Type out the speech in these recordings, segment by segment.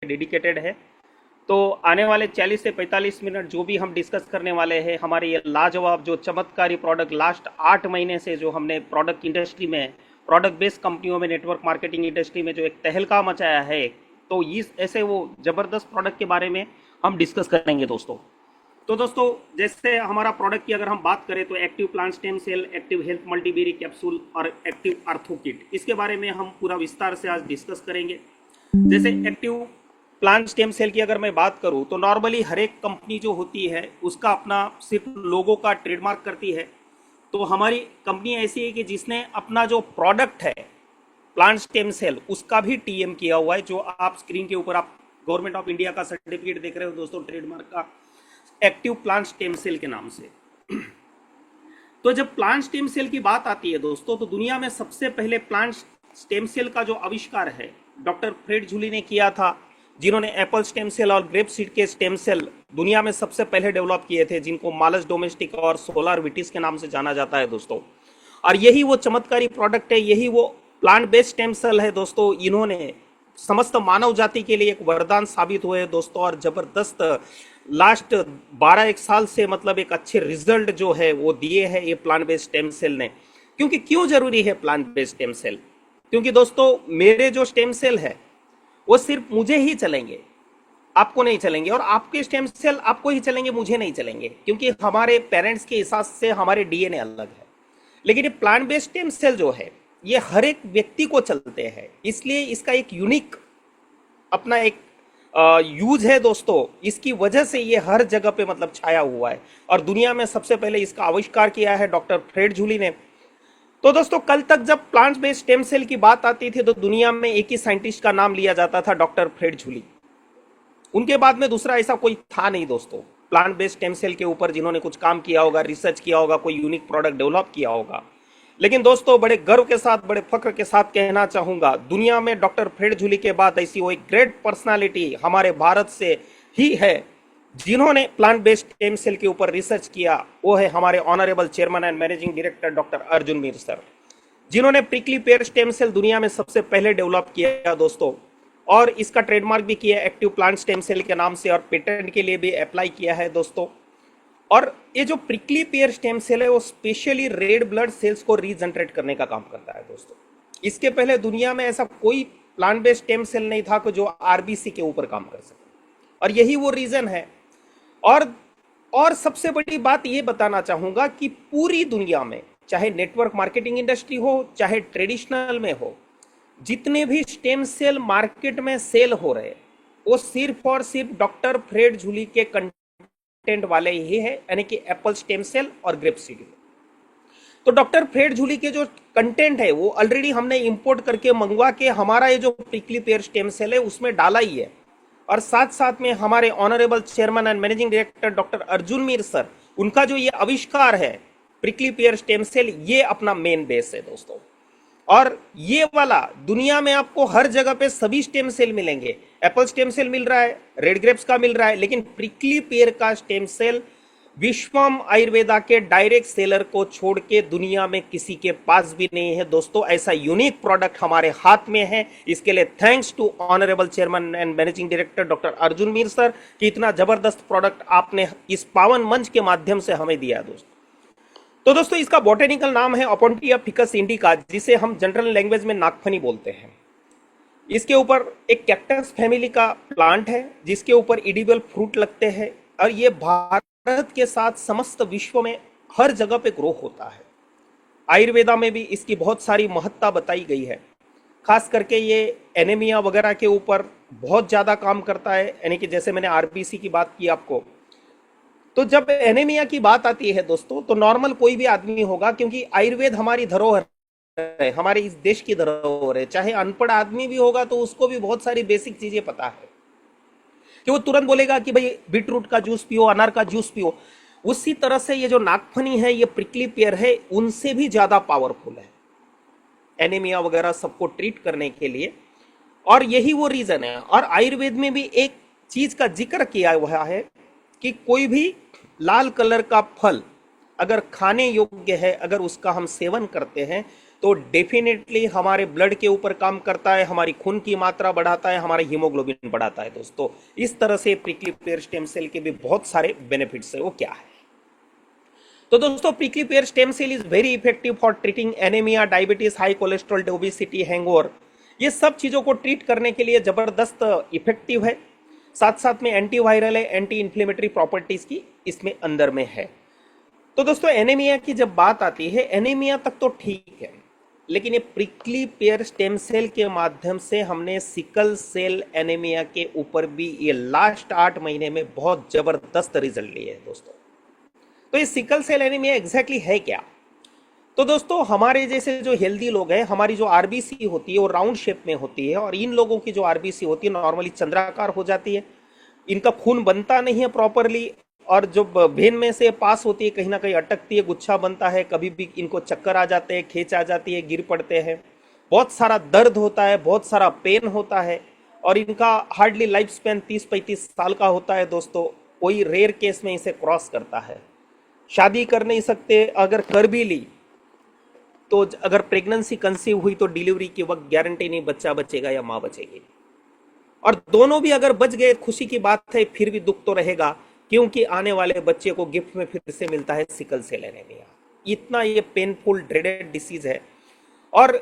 Dedicated है। तो आने वाले 40 से 45 मिनट जो भी हम डिस्कस करने वाले हैं, हमारे ये लाजवाब जो चमत्कारी प्रोडक्ट लास्ट 8 महीने से जो हमने प्रोडक्ट इंडस्ट्री में, प्रोडक्ट बेस्ड कंपनियों में, नेटवर्क मार्केटिंग इंडस्ट्री में जो एक तहलका मचाया है, तो इस ऐसे वो ज़बरदस्त प्रोडक्ट के बारे में हम डिस्कस करेंगे दोस्तों। तो दोस्तों, जैसे हमारा प्रोडक्ट की अगर हम बात करें तो active plant stem cell, active health multiberry capsule और एक्टिव आर्थो किट, इसके बारे में हम पूरा विस्तार से आज डिस्कस करेंगे। जैसे एक्टिव प्लांट स्टेम सेल की अगर मैं बात करूं तो नॉर्मली हर एक कंपनी जो होती है उसका अपना सिर्फ लोगो का ट्रेडमार्क करती है। तो हमारी कंपनी ऐसी है कि जिसने अपना जो प्रोडक्ट है प्लांट स्टेम सेल उसका भी टीएम किया हुआ है, जो आप स्क्रीन के ऊपर आप गवर्नमेंट ऑफ इंडिया का सर्टिफिकेट देख रहे हो दोस्तों, ट्रेडमार्क का, एक्टिव प्लांट स्टेम सेल के नाम से। तो जब प्लांट स्टेम सेल की बात आती है दोस्तों, तो दुनिया में सबसे पहले प्लांट स्टेम सेल का जो आविष्कार है डॉक्टर फ्रेड जूली ने किया था, जिन्होंने एप्पल स्टेम सेल और ग्रेप सीड के स्टेम सेल दुनिया में सबसे पहले डेवलप किए थे, जिनको मालस डोमेस्टिक और सोलार विटिस के नाम से जाना जाता है दोस्तों। और यही वो चमत्कारी प्रोडक्ट है, यही वो प्लांट बेस्ड स्टेम सेल है दोस्तों। इन्होंने समस्त मानव जाति के लिए एक वरदान साबित हुए दोस्तों, और जबरदस्त लास्ट 12-1 साल से मतलब एक अच्छे रिजल्ट जो है वो दिए हैं ये प्लांट बेस्ड स्टेम सेल ने। क्योंकि क्यों जरूरी है प्लांट बेस्ड स्टेम सेल? क्योंकि दोस्तों मेरे जो स्टेम सेल है वो सिर्फ मुझे ही चलेंगे, आपको नहीं चलेंगे, और आपके स्टेम सेल आपको ही चलेंगे, मुझे नहीं चलेंगे, क्योंकि हमारे पेरेंट्स के हिसाब से हमारे डीएनए अलग है। लेकिन ये प्लांट बेस्ड स्टेम सेल जो है ये हर एक व्यक्ति को चलते हैं, इसलिए इसका एक यूनिक अपना एक यूज है दोस्तों। इसकी वजह से ये हर जगह पे मतलब छाया हुआ है, और दुनिया में सबसे पहले इसका आविष्कार किया है डॉक्टर फ्रेड जूली ने। तो दोस्तों कल तक जब प्लांट बेस्ड स्टेम सेल की बात आती थी तो दुनिया में एक ही साइंटिस्ट का नाम लिया जाता था, डॉक्टर फ्रेड जूली। उनके बाद में दूसरा ऐसा कोई था नहीं दोस्तों प्लांट बेस्ड स्टेम सेल के ऊपर जिन्होंने कुछ काम किया होगा, रिसर्च किया होगा, कोई यूनिक प्रोडक्ट डेवलप किया होगा। लेकिन दोस्तों बड़े गर्व के साथ, बड़े फख्र के साथ कहना चाहूंगा, दुनिया में डॉक्टर फ्रेड जूली के बाद ऐसी वो एक ग्रेट पर्सनालिटी हमारे भारत से ही है जिन्होंने प्लांट बेस्ड स्टेम सेल के ऊपर रिसर्च किया। वो है हमारे honourable chairman and managing director doctor Arjun Mir sir, जिन्होंने प्रिकली पेयर स्टेम सेल दुनिया में सबसे पहले डेवलप किया दोस्तों, और इसका ट्रेडमार्क भी किया एक्टिव प्लांट स्टेम सेल के नाम से, और पेटेंट के लिए भी अप्लाई किया है दोस्तों। और ये जो प्रिकली पेयर स्टेम सेल है वो स्पेशली रेड ब्लड सेल्स को रीजनरेट करने का काम करता है दोस्तों। इसके पहले दुनिया में ऐसा कोई प्लांट बेस्ड स्टेम सेल नहीं था जो आरबीसी के ऊपर काम कर सके, और यही वो रीजन है। और सबसे बड़ी बात ये बताना चाहूंगा कि पूरी दुनिया में, चाहे नेटवर्क मार्केटिंग इंडस्ट्री हो, चाहे ट्रेडिशनल में हो, जितने भी स्टेम सेल मार्केट में सेल हो रहे वो सिर्फ और सिर्फ डॉक्टर फ्रेड जूली के कंटेंट वाले ही है, यानी कि एप्पल स्टेम सेल और ग्रेप सीड। तो डॉक्टर फ्रेड जूली के जो कंटेंट है वो ऑलरेडी हमने इंपोर्ट करके मंगवा के हमारा ये जो प्रिकली पेयर स्टेम सेल है उसमें डाला ही है। और साथ साथ में हमारे honourable chairman and managing director doctor Arjun Mir sir, उनका जो ये आविष्कार है प्रिकली पेयर स्टेम सेल, ये अपना मेन बेस है दोस्तों। और ये वाला दुनिया में आपको हर जगह पे सभी स्टेम सेल मिलेंगे। एप्पल स्टेम सेल मिल रहा है, रेड ग्रेप्स का मिल रहा है, लेकिन प्रिकली पेयर का स्टेम सेल विश्वम आयुर्वेदा के डायरेक्ट सेलर को छोड़ के दुनिया में किसी के पास भी नहीं है दोस्तों। ऐसा यूनिक प्रोडक्ट हमारे हाथ में है। इसके लिए thanks to honourable chairman and managing director doctor Arjun Mir sir कि इतना जबरदस्त प्रोडक्ट आपने इस पावन मंच के माध्यम से हमें दिया दोस्तों। तो दोस्तों इसका बॉटेनिकल नाम है ओपोन्टिया फिकस इंडिका, जिसे हम जनरल लैंग्वेज में नागफनी बोलते हैं। इसके ऊपर एक कैक्टस फैमिली का प्लांट है जिसके ऊपर एडिबल फ्रूट लगते हैं, और ये भारत के साथ समस्त विश्व में हर जगह पे ग्रो होता है। आयुर्वेदा में भी इसकी बहुत सारी महत्ता बताई गई है। खास करके ये एनीमिया वगैरह के ऊपर बहुत ज़्यादा काम करता है, यानी कि जैसे मैंने आरबीसी की बात की आपको। तो जब एनीमिया की बात आती है दोस्तों तो नॉर्मल कोई भी आदमी होगा, क्योंकि आयुर्वेद हमारी धरोहर है, हमारे इस देश की धरोहर है। चाहे अनपढ़ आदमी भी होगा तो उसको भी बहुत सारी बेसिक चीजें पता है कि वो तुरंत बोलेगा कि भाई बीटरूट का जूस पियो, अनार का जूस पियो। उसी तरह से ये जो नागफनी है, ये प्रिकली पेयर है, उनसे भी ज्यादा पावरफुल है एनीमिया वगैरह सबको ट्रीट करने के लिए। और यही वो रीजन है। और आयुर्वेद में भी एक चीज का जिक्र किया हुआ है कि कोई भी लाल कलर का फल अगर खाने योग्य है, अगर उसका हम सेवन करते हैं तो डेफिनेटली हमारे ब्लड के ऊपर काम करता है, हमारी खून की मात्रा बढ़ाता है, हमारा हीमोग्लोबिन बढ़ाता है दोस्तों। इस तरह से प्रिकली पेयर स्टेम सेल के भी बहुत सारे बेनिफिट्स है। वो क्या है? तो दोस्तों prickly pear stem cell is very effective for treating anaemia, diabetes, high cholesterol, obesity, hangover. ये सब चीजों को ट्रीट करने के लिए जबरदस्त इफेक्टिव है। साथ साथ में एंटीवायरल है, एंटी इन्फ्लेमेटरी प्रॉपर्टीज की इसमें अंदर में है। तो दोस्तों एनीमिया की जब बात आती है, एनीमिया तक तो ठीक है, लेकिन ये प्रिकली पेयर स्टेम सेल के माध्यम से हमने सिकल सेल एनीमिया के ऊपर भी ये लास्ट 8 महीने में बहुत जबरदस्त रिजल्ट लिए हैं दोस्तों। तो ये सिकल सेल एनीमिया एग्जैक्टली है क्या? तो दोस्तों हमारे जैसे जो हेल्दी लोग हैं, हमारी जो आरबीसी होती है वो राउंड शेप में होती है, और इन लोगों की जो आरबीसी होती है नॉर्मली चंद्राकार हो जाती है। इनका खून बनता नहीं है प्रॉपरली, और जो वेन में से पास होती है कहीं ना कहीं अटकती है, गुच्छा बनता है, कभी भी इनको चक्कर आ जाते हैं, खींच आ जाती है, गिर पड़ते हैं, बहुत सारा दर्द होता है, बहुत सारा पेन होता है, और इनका हार्डली लाइफ स्पैन 30-35 साल का होता है दोस्तों। कोई रेयर केस में इसे क्रॉस करता है। शादी कर नहीं सकते, अगर कर भी ली तो अगर प्रेगनेंसी कंसीव हुई तो डिलीवरी के वक्त गारंटी नहीं बच्चा बचेगा या माँ बचेगी, और दोनों भी अगर बच गए खुशी की बात है, फिर भी दुख तो रहेगा, क्योंकि आने वाले बच्चे को गिफ्ट में फिर से मिलता है सिकल सेल एनीमिया। इतना ये पेनफुल ड्रेडेड डिसीज है, और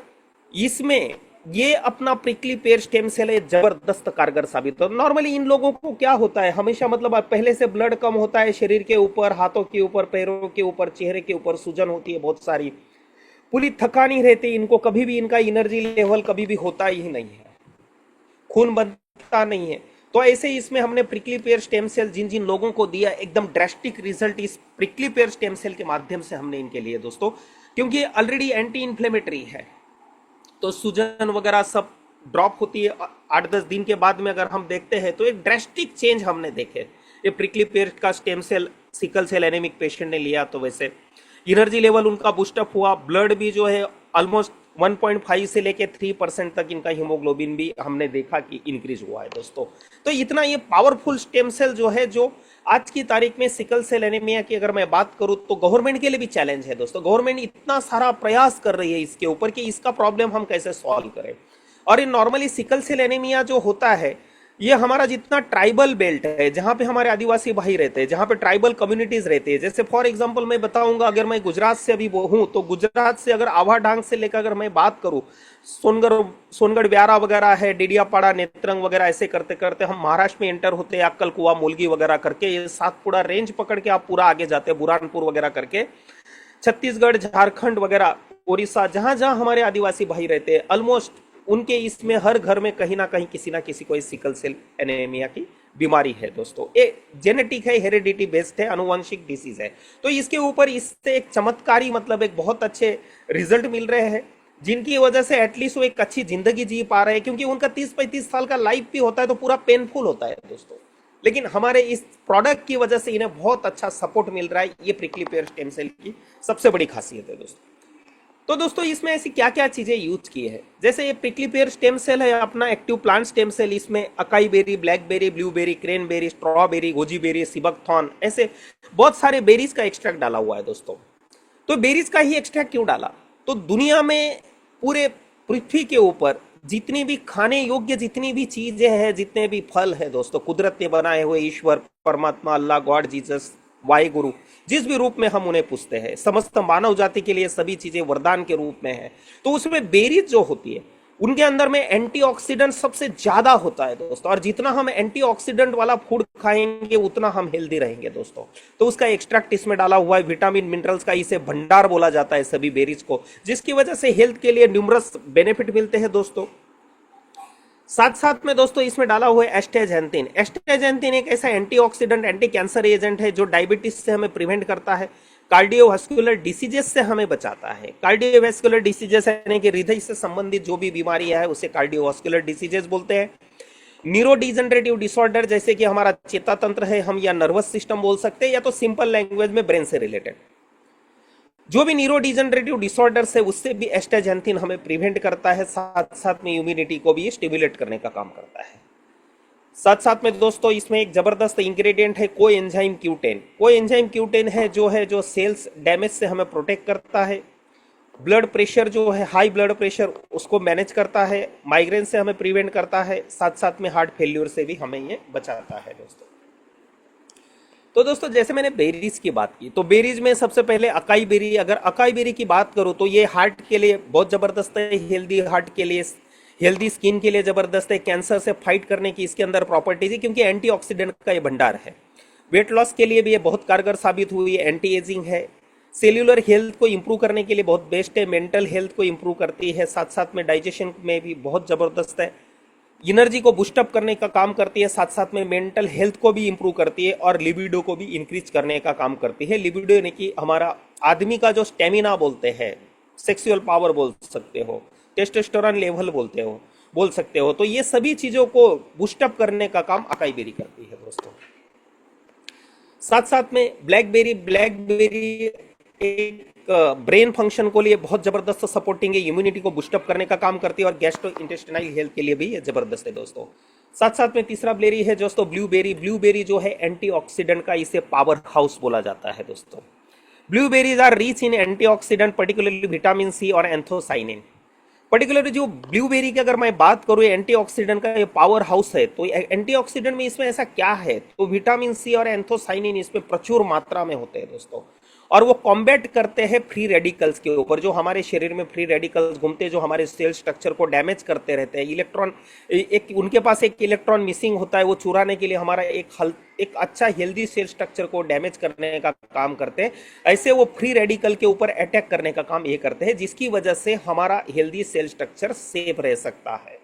इसमें ये अपना प्रिकली पेयर स्टेम सेल है जबरदस्त कारगर साबित हो। नॉर्मली इन लोगों को क्या होता है हमेशा, मतलब पहले से ब्लड कम होता है शरीर के ऊपर, हाथों के ऊपर, पैरों के ऊपर, चेहरे के ऊपर सूजन होती है बहुत सारी, पूरी थकानी रहती है इनको, कभी भी इनका एनर्जी लेवल कभी भी होता ही नहीं है, खून बनता नहीं है। तो ऐसे ही इसमें हमने प्रिकली पेयर स्टेम सेल जिन जिन लोगों को दिया, एकदम ड्रास्टिक रिजल्ट इस प्रिकली पेयर स्टेम सेल के माध्यम से हमने इनके लिए दोस्तों, क्योंकि ये ऑलरेडी एंटी इन्फ्लेमेटरी है, तो सूजन वगैरह सब ड्रॉप होती है 8-10 दिन के बाद में। अगर हम देखते हैं तो एक ड्रास्टिक चेंज हमने देखे ये प्रिकली पेयर का stem cell sickle cell anaemic patient ने लिया, तो वैसे एनर्जी लेवल उनका बूस्टअप हुआ, ब्लड भी जो है ऑलमोस्ट 1.5 से लेके 3% तक इनका हीमोग्लोबिन भी हमने देखा कि इंक्रीज हुआ है दोस्तों। तो इतना ये पावरफुल स्टेम सेल जो है, जो आज की तारीख में सिकल सेल एनीमिया की अगर मैं बात करूं तो गवर्नमेंट के लिए भी चैलेंज है दोस्तों। गवर्नमेंट इतना सारा प्रयास कर रही है इसके ऊपर कि इसका प्रॉब्लम हम कैसे सॉल्व करें। और ये नॉर्मली सिकल सेल एनीमिया जो होता है, ये हमारा जितना ट्राइबल बेल्ट है, जहां पे हमारे आदिवासी भाई रहते हैं, जहां पे ट्राइबल कम्युनिटीज रहते हैं, जैसे फॉर एग्जांपल मैं बताऊंगा, अगर मैं गुजरात से अभी हूं तो गुजरात से अगर आवा डांग से लेकर अगर मैं बात करूं, सोनगढ़ ब्यारा वगैरह है, डेडियापाड़ा, नेत्रंग वगैरह, ऐसे करते करते हम महाराष्ट्र में एंटर होते हैं, अक्कल कुआ, मोलगी वगैरह करके, ये सातपुड़ा रेंज पकड़ के आप पूरा आगे जाते हैं, बुरहानपुर वगैरह करके, छत्तीसगढ़, झारखंड वगैरह, उड़ीसा, जहां जहां हमारे आदिवासी भाई रहते हैं, ऑलमोस्ट उनके इसमें हर घर में कहीं ना कहीं किसी ना किसी को इस सिकल सेल एनीमिया की बीमारी है दोस्तों। ये जेनेटिक है, हेरिडिटी बेस्ड है, अनुवांशिक डिसीज है। तो इसके ऊपर इससे एक चमत्कारी, मतलब एक बहुत अच्छे रिजल्ट मिल रहे हैं, जिनकी वजह से एटलीस्ट वो एक अच्छी जिंदगी जी पा रहे हैं, क्योंकि उनका 30-35 साल का लाइफ भी होता है तो पूरा पेनफुल होता है दोस्तों। लेकिन हमारे इस प्रोडक्ट की वजह से इन्हें बहुत अच्छा सपोर्ट मिल रहा है। ये प्रिकली पेयर स्टेम सेल की सबसे बड़ी खासियत है दोस्तों। तो दोस्तों इसमें ऐसी क्या क्या चीजें यूज की है, जैसे ये प्रिकली पेयर स्टेम सेल है अपना एक्टिव प्लांट स्टेम सेल, इसमें acai berry, blackberry, blueberry, cranberry, strawberry, goji berry, sea buckthorn, ऐसे बहुत सारे बेरीज का एक्सट्रैक्ट डाला हुआ है दोस्तों। तो बेरीज का ही एक्सट्रैक्ट क्यों डाला? तो दुनिया में पूरे पृथ्वी के ऊपर जितनी भी खाने योग्य जितनी भी चीजें हैं, जितने भी फल है दोस्तों, कुदरत ने बनाए हुए, ईश्वर, परमात्मा, अल्लाह, गॉड, जीसस, वाहिगुरु, जिस भी रूप में हम उन्हें पूछते हैं, समस्त मानव जाति के लिए सभी चीजें वरदान के रूप में है। तो उसमें बेरीज जो होती है उनके अंदर में एंटीऑक्सीडेंट सबसे ज्यादा होता है दोस्तों, और जितना हम एंटीऑक्सीडेंट वाला फूड खाएंगे उतना हम हेल्दी रहेंगे दोस्तों। तो उसका एक्सट्रैक्ट इसमें डाला हुआ है, विटामिन मिनरल्स का इसे भंडार बोला जाता है सभी बेरीज को, जिसकी वजह से हेल्थ के लिए न्यूमरस बेनिफिट मिलते हैं दोस्तों। साथ साथ में दोस्तों इसमें डाला हुआ है एस्टेजेंथिन। एस्टेजेंथिन एक ऐसा एंटीऑक्सीडेंट, एंटी कैंसर एजेंट है जो डायबिटीज से हमें प्रिवेंट करता है, कार्डियोवास्कुलर डिसीजेस से हमें बचाता है। कार्डियोवास्कुलर डिसीजेस यानी कि हृदय से संबंधित जो भी बीमारी है उसे कार्डियोवास्कुलर डिसीजेस बोलते हैं। न्यूरो डिजनरेटिव डिसऑर्डर जैसे कि हमारा चेता तंत्र है हम, या नर्वस सिस्टम बोल सकते हैं, या तो सिंपल लैंग्वेज में ब्रेन से रिलेटेड जो भी न्यूरो डिजनरेटिव डिसऑर्डर्स है उससे भी एस्टेजेंथिन हमें प्रिवेंट करता है। साथ साथ में इम्यूनिटी को भी स्टिमुलेट करने का काम करता है। साथ साथ में दोस्तों इसमें एक जबरदस्त इंग्रेडिएंट है कोएंजाइम Q10। कोएंजाइम Q10 है जो सेल्स डैमेज से हमें प्रोटेक्ट करता है, ब्लड प्रेशर जो है, हाई ब्लड प्रेशर, उसको मैनेज करता है, माइग्रेन से हमें प्रिवेंट करता है, साथ साथ में हार्ट फेल्यूर से भी हमें ये बचाता है दोस्तों। तो दोस्तों जैसे मैंने बेरीज की बात की, तो बेरीज में सबसे पहले अकाई बेरी, अगर अकाई बेरी की बात करूं तो ये हार्ट के लिए बहुत ज़बरदस्त है, हेल्दी हार्ट के लिए, हेल्दी स्किन के लिए ज़बरदस्त है, कैंसर से फाइट करने की इसके अंदर प्रॉपर्टीज है क्योंकि एंटीऑक्सीडेंट का ये भंडार है। वेट लॉस के लिए भी ये बहुत कारगर साबित हुई है, एंटी एजिंग है, सेल्यूलर हेल्थ को इंप्रूव करने के लिए बहुत बेस्ट है, मेंटल हेल्थ को इंप्रूव करती है, साथ साथ में डाइजेशन में भी बहुत ज़बरदस्त है, एनर्जी को बूस्टअप करने का काम करती है, साथ साथ में मेंटल हेल्थ को भी इंप्रूव करती है और लिबिडो को भी इंक्रीज करने का काम करती है। लिबिडो यानी कि हमारा आदमी का जो स्टेमिना बोलते हैं, सेक्सुअल पावर बोल सकते हो, टेस्टोस्टेरोन लेवल बोल सकते हो, तो ये सभी चीज़ों को बूस्टअप करने का काम अकाई बेरी करती है दोस्तों। साथ साथ में ब्लैकबेरी एक ब्रेन फंक्शन को लिए बहुत जबरदस्त सपोर्टिंग है, इम्यूनिटी को बूस्टअप करने का काम करती है और गैस्ट्रो इंटेस्टाइनल हेल्थ के लिए भी ये जबरदस्त है दोस्तों। साथ साथ में तीसरा बेरी है दोस्तों ब्लूबेरी जो है एंटीऑक्सीडेंट का, इसे पावर हाउस बोला जाता है दोस्तों। Blueberries are rich in antioxidant, particularly vitamin C और एंथोसाइनिन। पर्टिकुलरली जो ब्लूबेरी की अगर मैं बात करूँ, एंटीऑक्सीडेंट का ये पावर हाउस है, तो एंटीऑक्सीडेंट में इसमें ऐसा क्या है, तो विटामिन सी और एंथोसाइनिन इसमें प्रचुर मात्रा में होते हैं दोस्तों, और वो कॉम्बैट करते हैं फ्री रेडिकल्स के ऊपर, जो हमारे शरीर में फ्री रेडिकल्स घूमते हैं, जो हमारे सेल स्ट्रक्चर को डैमेज करते रहते हैं। इलेक्ट्रॉन, एक उनके पास एक इलेक्ट्रॉन मिसिंग होता है, वो चुराने के लिए हमारा एक अच्छा हेल्दी सेल स्ट्रक्चर को डैमेज करने का काम करते हैं। ऐसे वो फ्री रेडिकल के ऊपर अटैक करने का काम ये करते हैं, जिसकी वजह से हमारा हेल्दी सेल स्ट्रक्चर सेफ रह सकता है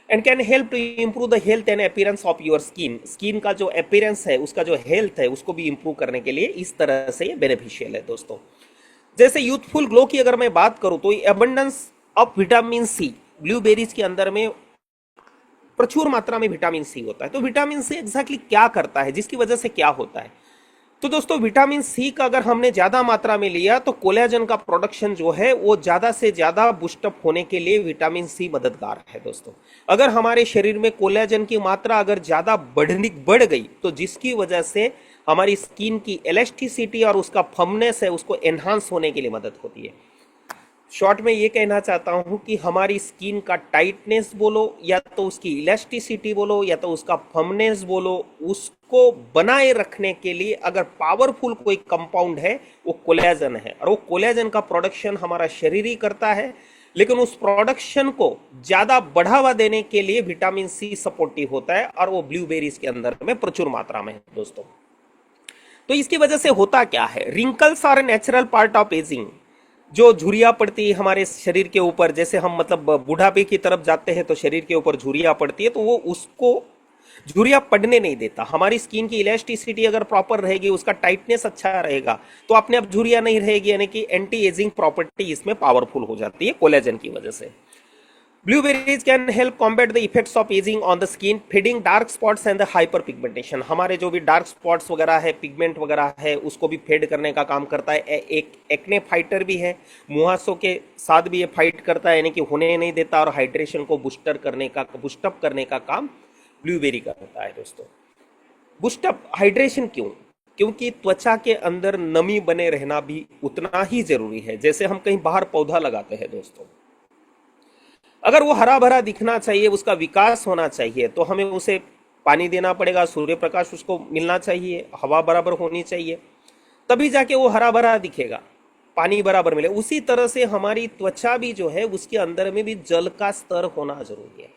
and can help to improve the health and appearance of your skin का जो अपीयरेंस है, उसका जो हेल्थ है, उसको भी इंप्रूव करने के लिए इस तरह से ये बेनिफिशियल है दोस्तों। जैसे यूथफुल ग्लो की अगर मैं बात करूं, तो abundance of vitamin C, blueberries के अंदर में प्रचुर मात्रा में विटामिन सी होता है। तो विटामिन सी एग्जैक्टली क्या करता है, जिसकी वजह से क्या होता है, तो दोस्तों विटामिन सी का अगर हमने ज्यादा मात्रा में लिया तो कोलेजन का प्रोडक्शन जो है वो ज्यादा से ज्यादा बूस्टअप होने के लिए विटामिन सी मददगार है दोस्तों। अगर हमारे शरीर में कोलेजन की मात्रा अगर ज्यादा बढ़ गई, तो जिसकी वजह से हमारी स्किन की इलास्टिसिटी और उसका फर्मनेस है, उसको एनहांस होने के लिए मदद होती है। शॉर्ट में ये कहना चाहता हूं कि हमारी स्किन का टाइटनेस बोलो, या तो उसकी इलास्टिसिटी बोलो, या तो उसका फर्मनेस बोलो, उसको बनाए रखने के लिए अगर पावरफुल कोई कंपाउंड है, वो कोलेजन है। और वो कोलेजन का प्रोडक्शन हमारा शरीर ही करता है, लेकिन उस प्रोडक्शन को ज्यादा बढ़ावा देने के लिए विटामिन सी सपोर्टिव होता है, और वो ब्लूबेरीज के अंदर में प्रचुर मात्रा में है दोस्तों। तो इसकी वजह से होता क्या है, wrinkles are natural part of ageing. जो झुर्रियाँ पड़ती है हमारे शरीर के ऊपर, जैसे हम मतलब बुढ़ापे की तरफ जाते हैं तो शरीर के ऊपर झुर्रियाँ पड़ती है, तो वो उसको झुर्रियाँ पड़ने नहीं देता। हमारी स्किन की इलास्टिसिटी अगर प्रॉपर रहेगी, उसका टाइटनेस अच्छा रहेगा, तो अपने आप झुर्रियाँ नहीं रहेगी, यानी कि एंटी एजिंग प्रॉपर्टी इसमें पावरफुल हो जाती है कोलेजन की वजह से। Blueberries can help combat the effects of ageing on the skin, feeding dark spots and the hyper pigmentation. हमारे जो भी डार्क स्पॉट्स वगैरह है, पिगमेंट वगैरह है, उसको भी फेड करने का काम करता है। एक एक्ने फाइटर भी है, मुहासों के साथ भी ये फाइट करता है, यानी कि होने नहीं देता, और हाइड्रेशन को बूस्टअप करने का काम ब्लूबेरी करता है दोस्तों। बूस्टअप हाइड्रेशन क्यों, क्योंकि त्वचा के अंदर नमी बने रहना भी उतना ही जरूरी है। जैसे हम कहीं बाहर पौधा लगाते हैं दोस्तों, अगर वो हरा भरा दिखना चाहिए, उसका विकास होना चाहिए, तो हमें उसे पानी देना पड़ेगा, सूर्य प्रकाश उसको मिलना चाहिए, हवा बराबर होनी चाहिए, तभी जाके वो हरा भरा दिखेगा, पानी बराबर मिले। उसी तरह से हमारी त्वचा भी जो है, उसके अंदर में भी जल का स्तर होना जरूरी है,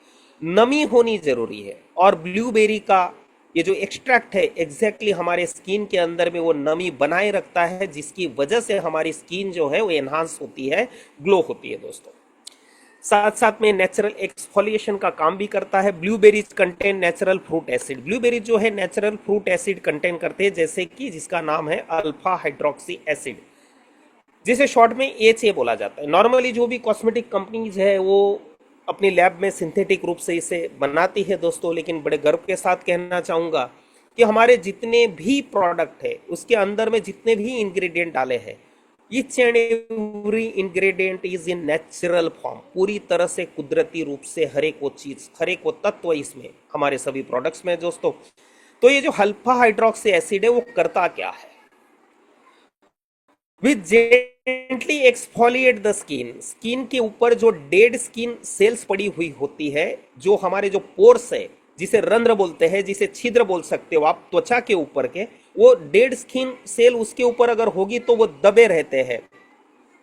नमी होनी जरूरी है। और ब्लूबेरी का ये जो एक्सट्रैक्ट है, एग्जैक्टली हमारे स्किन के अंदर में वो नमी बनाए रखता है, जिसकी वजह से हमारी स्किन जो है वो एनहांस होती है, ग्लो होती है दोस्तों। साथ साथ में नेचुरल एक्सफोलिएशन का काम भी करता है। Blueberries contain natural fruit acid. Blueberries जो है नेचुरल फ्रूट एसिड कंटेन करते हैं, जैसे कि जिसका नाम है अल्फा हाइड्रोक्सी एसिड, जिसे शॉर्ट में एचए बोला जाता है। नॉर्मली जो भी कॉस्मेटिक कंपनीज है वो अपनी लैब में सिंथेटिक रूप से इसे बनाती है दोस्तों, लेकिन बड़े गर्व के साथ कहना चाहूँगा कि हमारे जितने भी प्रोडक्ट है, उसके अंदर में जितने भी इंग्रेडिएंट डाले हैं, each and every ingredient is in natural form, पूरी तरह से कुदरती रूप से हर एक वो चीज, हर एक वो तत्व इसमें हमारे सभी प्रोडक्ट्स में दोस्तों। तो ये जो अल्फा हाइड्रोक्सी एसिड है, वो करता क्या है, with gently exfoliate the skin, skin के ऊपर जो डेड स्किन सेल्स पड़ी हुई होती है, जो हमारे जो पोर्स है, जिसे रंध्र बोलते हैं, जिसे छिद्र बोल सकते हो आप, त्वचा के ऊपर के, वो डेड स्किन सेल उसके ऊपर अगर होगी तो वो दबे रहते हैं,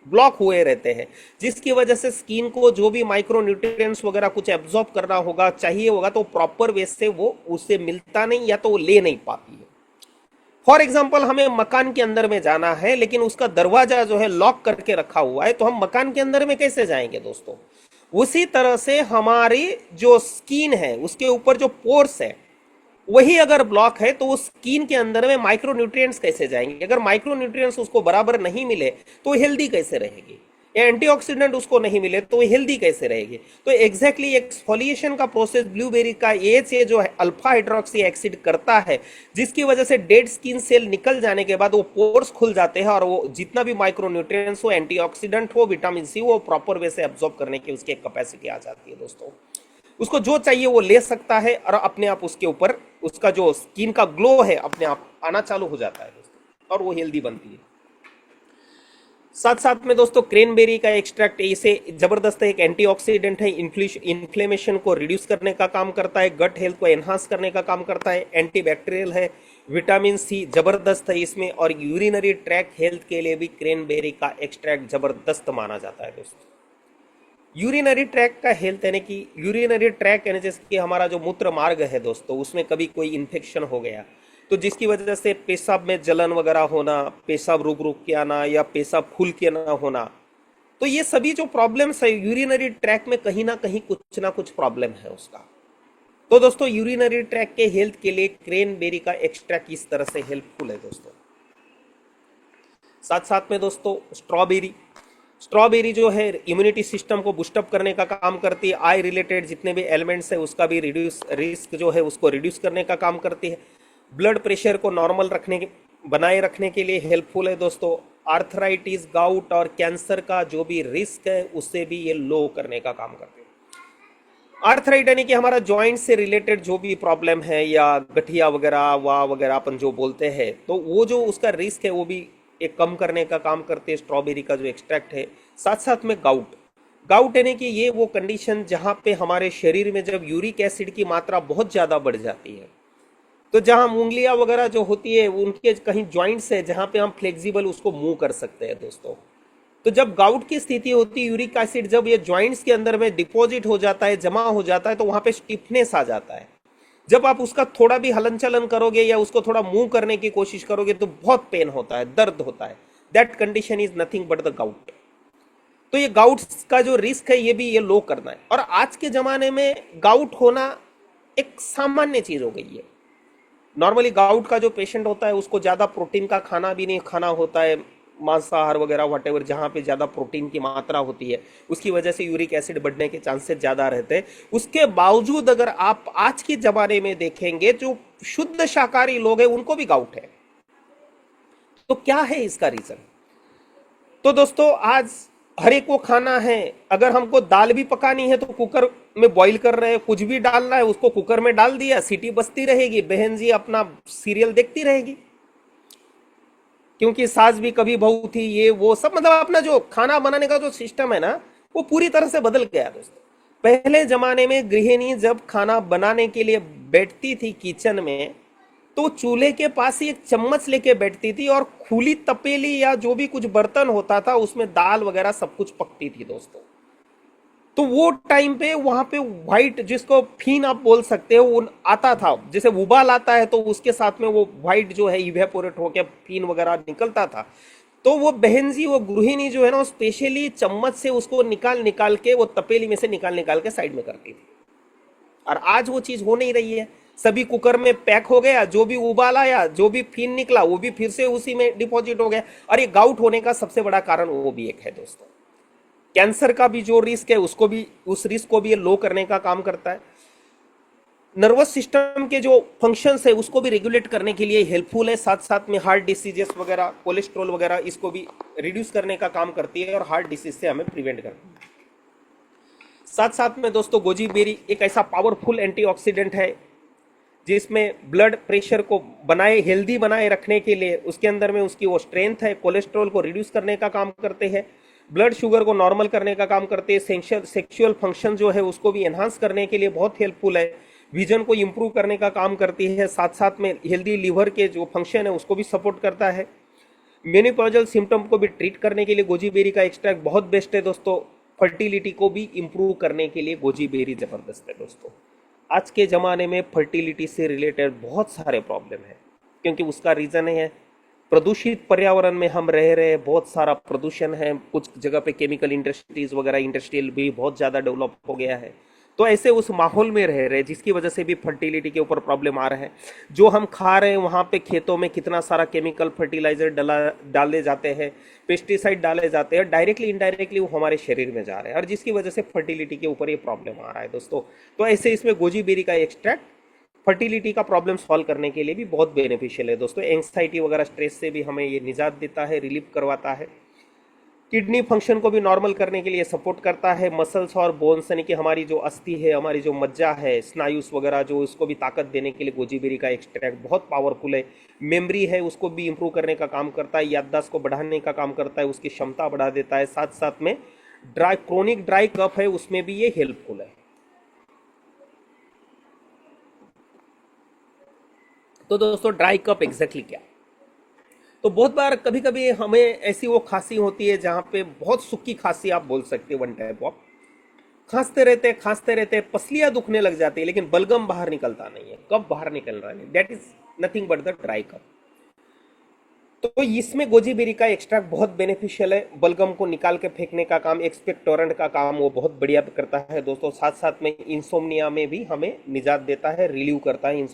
ब्लॉक हुए रहते हैं, जिसकी वजह से स्किन को जो भी माइक्रो न्यूट्रिएंट्स वगैरह कुछ एब्जॉर्ब करना होगा, चाहिए होगा, तो प्रॉपर वे से वो उससे मिलता नहीं या तो वो ले नहीं पाती है। फॉर एग्जाम्पल हमें मकान के अंदर में जाना है, लेकिन उसका दरवाजा जो है लॉक करके रखा हुआ है, तो हम मकान के अंदर में कैसे जाएंगे दोस्तों? उसी तरह से हमारी जो स्किन है उसके ऊपर जो पोर्स है वही अगर ब्लॉक है, तो उस स्किन के अंदर में माइक्रो न्यूट्रिएंट्स कैसे जाएंगे? अगर माइक्रो न्यूट्रिएंट्स उसको बराबर नहीं मिले तो हेल्दी कैसे रहेगी? या एंटीऑक्सीडेंट उसको नहीं मिले तो हेल्दी कैसे रहेगी? तो एग्जैक्टली एक्सफोलिएशन का प्रोसेस ब्लूबेरी का ये जो है अल्फा हाइड्रोक्सी एसिड करता है, जिसकी वजह से डेड स्किन सेल निकल जाने के बाद वो पोर्स खुल जाते हैं और वो जितना भी माइक्रो न्यूट्रिएंट्स हो, एंटीऑक्सीडेंट हो, विटामिन सी, वो प्रॉपर वे से एब्जॉर्ब करने की उसकी कैपेसिटी आ जाती है दोस्तों। उसको जो चाहिए वो ले सकता है और अपने आप उसके ऊपर उसका जो स्किन का ग्लो है अपने आप आना चालू हो जाता है दोस्तों, और वो हेल्दी बनती है। साथ साथ में दोस्तों क्रेनबेरी का एक्सट्रैक्ट इसे जबरदस्त एक एंटीऑक्सीडेंट है, इन्फ्लेमेशन को रिड्यूस करने का काम करता है, गट हेल्थ को एनहांस करने का काम करता है, एंटीबैक्टीरियल है, विटामिन सी जबरदस्त है इसमें, और यूरिनरी ट्रैक हेल्थ के लिए भी क्रेनबेरी का एक्सट्रैक्ट जबरदस्त माना जाता है दोस्तों। यूरिनरी ट्रैक का हेल्थ यानी कि यूरिनरी ट्रैक यानी जैसे कि हमारा जो मूत्र मार्ग है दोस्तों, उसमें कभी कोई इन्फेक्शन हो गया तो जिसकी वजह से पेशाब में जलन वगैरह होना, पेशाब रुक रुक के आना या पेशाब फूल के ना होना, तो ये सभी जो प्रॉब्लम्स है यूरिनरी ट्रैक में कहीं ना कुछ प्रॉब्लम है उसका। तो दोस्तों यूरिनरी ट्रैक के हेल्थ के लिए क्रेनबेरी का एक्सट्रैक्ट इस तरह से हेल्पफुल है दोस्तों। साथ साथ में दोस्तों स्ट्रॉबेरी जो है इम्यूनिटी सिस्टम को बूस्टअप करने का काम करती है, आई रिलेटेड जितने भी एलिमेंट्स है उसका भी रिस्क जो है उसको रिड्यूस करने का काम करती है, ब्लड प्रेशर को नॉर्मल बनाए रखने के लिए हेल्पफुल है दोस्तों। आर्थराइटिस, गाउट और कैंसर का जो भी रिस्क है उससे भी ये लो करने का काम करते हैं। आर्थराइट यानी कि हमारा जॉइंट से रिलेटेड जो भी प्रॉब्लम है या गठिया वगैरह वगैरह अपन जो बोलते हैं, तो वो जो उसका रिस्क है वो भी एक कम करने का काम करते हैं स्ट्रॉबेरी का जो एक्सट्रैक्ट है। साथ साथ में गाउट यानी कि ये वो कंडीशन जहाँ पे हमारे शरीर में जब यूरिक एसिड की मात्रा बहुत ज़्यादा बढ़ जाती है, तो जहाँ उंगलियां वगैरह जो होती है उनके कहीं जॉइंट्स है जहाँ पे हम फ्लेक्सिबल उसको मूव कर सकते हैं दोस्तों। तो जब गाउट की स्थिति होती है, यूरिक एसिड जब ये जॉइंट्स के अंदर में डिपॉजिट हो जाता है, जमा हो जाता है, तो वहाँ पे स्टिफनेस आ जाता है। जब आप उसका थोड़ा भी हलन चलन करोगे या उसको थोड़ा मूव करने की कोशिश करोगे तो बहुत पेन होता है, दर्द होता है। That condition is nothing but the gout. तो ये गाउट का जो रिस्क है ये भी ये लो करना है। और आज के जमाने में गाउट होना एक सामान्य चीज हो गई है। नॉर्मली गाउट का जो पेशेंट होता है उसको ज़्यादा प्रोटीन का खाना भी नहीं खाना होता है, मांसाहार वगैरह वटेवर जहाँ पे ज़्यादा प्रोटीन की मात्रा होती है, उसकी वजह से यूरिक एसिड बढ़ने के चांसेस ज़्यादा रहते हैं। उसके बावजूद अगर आप आज के ज़माने में देखेंगे जो शुद्ध शाकाहारी लोग हैं उनको भी गाउट है। तो क्या है इसका रीज़न? तो दोस्तों आज हर एक को खाना है, अगर हमको दाल भी पकानी है तो कुकर में बॉईल कर रहे हैं, कुछ भी डालना है उसको कुकर में डाल दिया, सीटी बजती रहेगी, बहन जी अपना सीरियल देखती रहेगी, क्योंकि सास भी कभी बहू थी, ये वो सब, मतलब अपना जो खाना बनाने का जो सिस्टम है ना वो पूरी तरह से बदल गया दोस्तों। पहले जमाने में गृहिणी जब खाना बनाने के लिए बैठती थी किचन में तो चूल्हे के पास ही एक चम्मच लेके बैठती थी और खुली तपेली या जो भी कुछ बर्तन होता था उसमें दाल वगैरह सब कुछ पकती थी दोस्तों। तो वो टाइम पे वहां पे व्हाइट, जिसको फीन आप बोल सकते हो, वो आता था, जैसे उबाल आता है तो उसके साथ में वो व्हाइट जो है इवेपोरेट होकर फीन वगैरह निकलता था। तो वो बहन जी, वो गृहिणी जो है ना, स्पेशली चम्मच से उसको निकाल के वो तपेली में से निकाल के साइड में करती थी। और आज वो चीज हो नहीं रही है, सभी कुकर में पैक हो गया, जो भी उबाल आया, जो भी फीन निकला वो भी फिर से उसी में डिपॉजिट हो गया। और ये गाउट होने का सबसे बड़ा कारण वो भी एक है दोस्तों। कैंसर का भी जो रिस्क है उसको भी, उस रिस्क को भी ये लो करने का काम करता है। नर्वस सिस्टम के जो फंक्शंस है उसको भी रेगुलेट करने के लिए हेल्पफुल है। साथ साथ में हार्ट डिसीजेस वगैरह, कोलेस्ट्रॉल वगैरह, इसको भी रिड्यूस करने का काम करती है और हार्ट डिसीज से हमें प्रिवेंट करती है। साथ साथ में दोस्तों गोजी बेरी एक ऐसा पावरफुल एंटीऑक्सीडेंट है जिसमें ब्लड प्रेशर को बनाए हेल्दी बनाए रखने के लिए उसके अंदर में उसकी वो स्ट्रेंथ है, कोलेस्ट्रॉल को रिड्यूस करने का काम करते हैं, ब्लड शुगर को नॉर्मल करने का काम करते हैं, सेक्सुअल फंक्शन जो है उसको भी एनहांस करने के लिए बहुत हेल्पफुल है, विजन को इंप्रूव करने का काम करती है, साथ साथ में हेल्दी लीवर के जो फंक्शन है उसको भी सपोर्ट करता है। मेनोपॉजल सिम्टम को भी ट्रीट करने के लिए गोजी बेरी का एक्सट्रैक्ट बहुत बेस्ट है दोस्तों। फर्टिलिटी को भी इंप्रूव करने के लिए गोजी बेरी जबरदस्त है दोस्तों। आज के ज़माने में फर्टिलिटी से रिलेटेड बहुत सारे प्रॉब्लम है, क्योंकि उसका रीज़न है प्रदूषित पर्यावरण में हम रह रहे हैं, बहुत सारा प्रदूषण है, कुछ जगह पे केमिकल इंडस्ट्रीज वगैरह इंडस्ट्रियल भी बहुत ज़्यादा डेवलप हो गया है, तो ऐसे उस माहौल में रह रहे हैं जिसकी वजह से भी फर्टिलिटी के ऊपर प्रॉब्लम आ रहा है। जो हम खा रहे हैं वहाँ पे खेतों में कितना सारा केमिकल फर्टिलाइजर डाले जाते हैं, पेस्टिसाइड डाले जाते हैं, डायरेक्टली इनडायरेक्टली वो हमारे शरीर में जा रहे हैं, और जिसकी वजह से फर्टिलिटी के ऊपर ये प्रॉब्लम आ रहा है दोस्तों। तो ऐसे इसमें गोजी बेरी का एक्सट्रैक्ट फर्टिलिटी का प्रॉब्लम सॉल्व करने के लिए भी बहुत बेनिफिशियल है दोस्तों। एंग्जाइटी वगैरह स्ट्रेस से भी हमें ये निजात देता है, रिलीफ करवाता है, किडनी फंक्शन को भी नॉर्मल करने के लिए सपोर्ट करता है, मसल्स और बोन्स यानी कि हमारी जो अस्थि है, हमारी जो मज्जा है, स्नायुस वगैरह जो उसको भी ताकत देने के लिए गोजी बेरी का एक्सट्रैक्ट बहुत पावरफुल है। मेमोरी है उसको भी इंप्रूव करने का काम करता है, याददाश्त को बढ़ाने का काम करता है, उसकी क्षमता बढ़ा देता है, साथ साथ में क्रोनिक ड्राई कफ है उसमें भी ये हेल्पफुल है। तो दोस्तों ड्राई कफ एग्जैक्टली क्या? तो बहुत बार कभी कभी हमें ऐसी वो खांसी होती है जहाँ पे बहुत सूखी खांसी आप बोल सकते हो, वन टाइप ऑफ खांसते रहते पसलियां दुखने लग जाती है, लेकिन बलगम बाहर निकलता नहीं है। कब बाहर निकल रहा है? That is nothing but the dry cough. तो इसमें गोजी बेरी का एक्सट्रैक्ट बहुत बेनिफिशियल है। बलगम को निकाल के फेंकने का काम, एक्सपेक्टोरेंट का काम वो बहुत बढ़िया करता है दोस्तों। साथ साथ में इंसोम्निया में भी हमें निजात देता है, रिलीव करता है।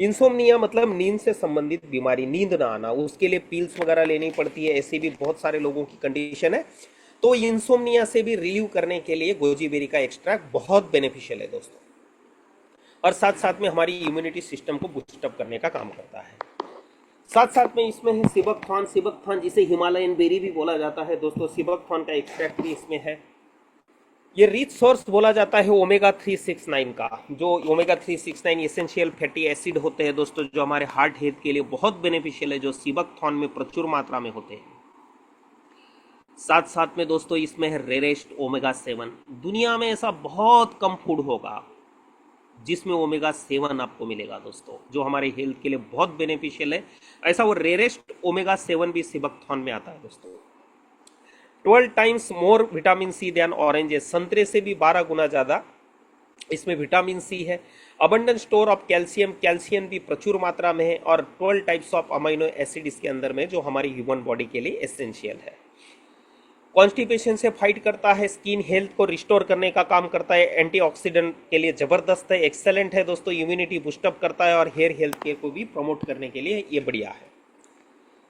इंसोम्निया मतलब नींद से संबंधित बीमारी, नींद ना आना, उसके लिए पिल्स वगैरह लेनी पड़ती है, ऐसी भी बहुत सारे लोगों की कंडीशन है। तो इंसोम्निया से भी रिलीव करने के लिए गोजी बेरी का एक्सट्रैक्ट बहुत बेनिफिशियल है दोस्तों। और साथ साथ में हमारी इम्यूनिटी सिस्टम को बूस्टअप करने का काम करता है। साथ साथ में इसमें है सिबकथॉर्न जिसे हिमालयन बेरी भी बोला जाता है दोस्तों। सिबकथॉर्न का एक्सट्रैक्ट भी इसमें है। ये रिच सोर्स बोला जाता है ओमेगा 369 का। जो ओमेगा 369 एसेंशियल फैटी एसिड होते हैं दोस्तों, जो हमारे हार्ट हेल्थ के लिए बहुत बेनिफिशियल है, जो सिबकथॉर्न में प्रचुर मात्रा में होते हैं। साथ साथ में दोस्तों इसमें है रेरेस्ट ओमेगा 7। दुनिया में ऐसा बहुत कम फूड होगा जिसमें ओमेगा 7 आपको मिलेगा दोस्तों, जो हमारे हेल्थ के लिए बहुत बेनिफिशियल है। ऐसा वो रेरेस्ट ओमेगा 7 भी सिबकथॉर्न में आता है दोस्तों। 12 times more vitamin C than oranges, संतरे से भी 12 गुना ज़्यादा इसमें विटामिन सी है। Abundant store of calcium, calcium भी प्रचुर मात्रा में है। और 12 टाइप्स ऑफ अमीनो एसिड इसके अंदर में, जो हमारी ह्यूमन बॉडी के लिए एसेंशियल है। कॉन्स्टिपेशन से फाइट करता है, स्किन हेल्थ को रिस्टोर करने का काम करता है, एंटीऑक्सीडेंट के लिए जबरदस्त है, एक्सेलेंट है दोस्तों, इम्यूनिटी बूस्टअप करता है, और हेयर हेल्थ केयर को भी प्रमोट करने के लिए ये बढ़िया है।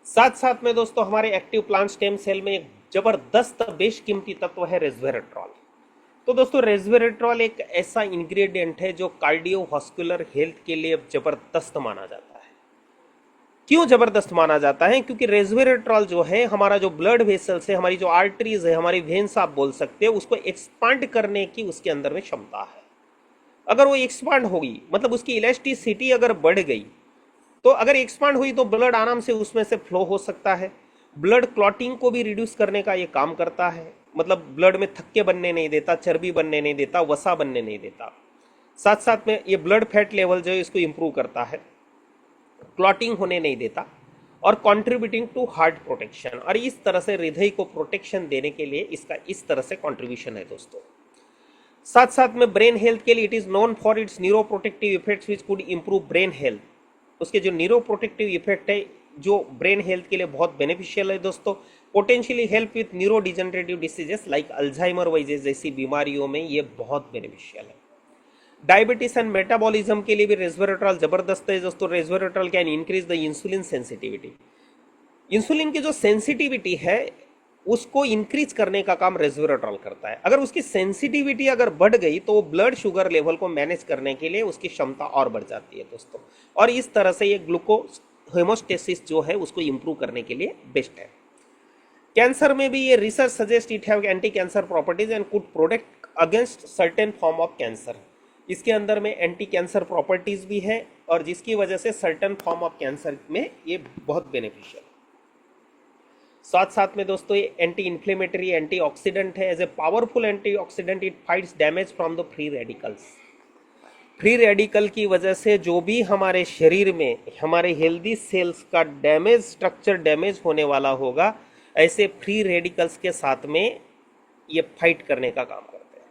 साथ साथ में दोस्तों हमारे एक्टिव प्लांट स्टेम सेल में एक जबरदस्त बेशकीमती तत्व है रेस्वेरेट्रॉल। तो दोस्तों रेस्वेरेट्रॉल एक ऐसा इंग्रेडिएंट है जो कार्डियोवास्कुलर हेल्थ के लिए जबरदस्त माना जाता है। क्यों जबरदस्त माना जाता है? क्योंकि रेस्वेरेट्रॉल जो है हमारा जो ब्लड वेसल्स है, हमारी जो आर्टरीज है, हमारी वेन्स आप बोल सकते हो, उसको एक्सपांड करने की उसके अंदर में क्षमता है। अगर वो एक्सपांड होगी, मतलब उसकी इलास्टिसिटी अगर बढ़ गई, तो अगर एक्सपांड हुई तो ब्लड आराम से उसमें से फ्लो हो सकता है। ब्लड क्लॉटिंग को भी रिड्यूस करने का ये काम करता है, मतलब ब्लड में थक्के बनने नहीं देता, चर्बी बनने नहीं देता, वसा बनने नहीं देता। साथ साथ में ये ब्लड फैट लेवल जो है इसको इंप्रूव करता है, क्लॉटिंग होने नहीं देता, और कंट्रीब्यूटिंग टू हार्ट प्रोटेक्शन। और इस तरह से हृदय को प्रोटेक्शन देने के लिए इसका इस तरह से कंट्रीब्यूशन है दोस्तों। साथ साथ में ब्रेन हेल्थ के लिए it is known for it's neuro protective effects which could improve brain health. उसके जो न्यूरो प्रोटेक्टिव इफेक्ट है जो ब्रेन हेल्थ के लिए बहुत बेनिफिशियल है दोस्तों। Potentially help with neuro degenerative diseases like Alzheimer voyages जैसी बीमारियों में ये बहुत बेनिफिशियल है। डायबिटीज एंड मेटाबॉलिज्म के लिए भी रेस्वेरेट्रॉल जबरदस्त है दोस्तों। Resveratrol can increase the insulin sensitivity. Insulin की जो सेंसिटिविटी है उसको इंक्रीज करने का काम रेस्वेरेट्रॉल करता है। अगर उसकी सेंसिटिविटी अगर बढ़ गई तो ब्लड शुगर लेवल को मैनेज करने के लिए उसकी क्षमता और बढ़ जाती है दोस्तों। और इस तरह से ये ग्लूकोज हेमोस्टेसिस जो है उसको इंप्रूव करने के लिए बेस्ट है। कैंसर में भी ये research suggest it have anti cancer properties and could protect against certain form of cancer. इसके अंदर में एंटी कैंसर प्रॉपर्टीज भी है और जिसकी वजह से सर्टन फॉर्म ऑफ कैंसर में ये बहुत बेनिफिशियल। साथ साथ में दोस्तों ये एंटी इन्फ्लेमेटरी, एंटी ऑक्सीडेंट है। As a powerful antioxidant it fights damage from the free radicals. Free radical की वजह से जो भी हमारे शरीर में हमारे हेल्दी सेल्स का डैमेज, स्ट्रक्चर डैमेज होने वाला होगा, ऐसे फ्री रेडिकल्स के साथ में ये फाइट करने का काम करते हैं।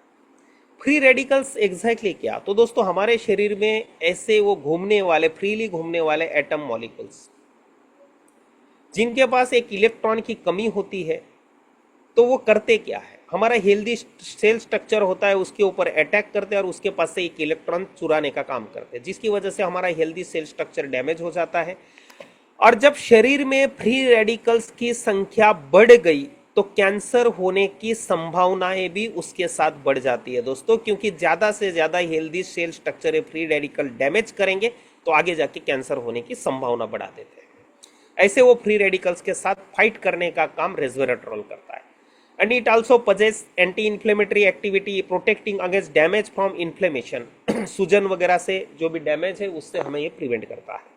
फ्री रेडिकल्स एग्जैक्टली क्या? तो दोस्तों हमारे शरीर में ऐसे वो घूमने वाले, फ्रीली घूमने वाले एटम मॉलिक्यूल्स जिनके पास एक इलेक्ट्रॉन की कमी होती है, तो वो करते क्या है, हमारा हेल्दी सेल स्ट्रक्चर होता है उसके ऊपर अटैक करते हैं और उसके पास से एक इलेक्ट्रॉन चुराने का काम करते हैं, जिसकी वजह से हमारा हेल्दी सेल स्ट्रक्चर डैमेज हो जाता है। और जब शरीर में फ्री रेडिकल्स की संख्या बढ़ गई तो कैंसर होने की संभावनाएं भी उसके साथ बढ़ जाती है दोस्तों, क्योंकि ज्यादा से ज्यादा healthy cell structure free radical damage करेंगे तो आगे जाके कैंसर होने की संभावना बढ़ा देते हैं। ऐसे वो फ्री रेडिकल्स के साथ फाइट करने का काम रेस्वेराट्रोल करता है। And it also possess anti inflammatory activity, protecting against damage from inflammation. सूजन वगैरह से जो भी डैमेज है उससे हमें ये प्रिवेंट करता है।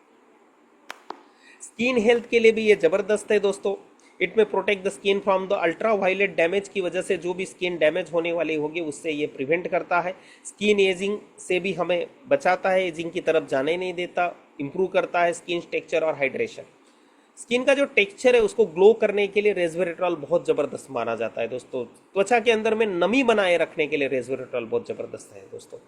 स्किन हेल्थ के लिए भी ये जबरदस्त है दोस्तों। इट में protect the skin from the ultraviolet damage की वजह से जो भी स्किन डैमेज होने वाली होगी उससे ये प्रिवेंट करता है। स्किन एजिंग से भी हमें बचाता है, एजिंग की तरफ जाने नहीं देता, इंप्रूव करता है स्किन टेक्सचर और हाइड्रेशन। स्किन का जो टेक्सचर है उसको ग्लो करने के लिए रेस्वेराट्रोल बहुत जबरदस्त माना जाता है दोस्तों। त्वचा के अंदर में नमी बनाए रखने के लिए रेस्वेराट्रोल बहुत जबरदस्त है दोस्तों।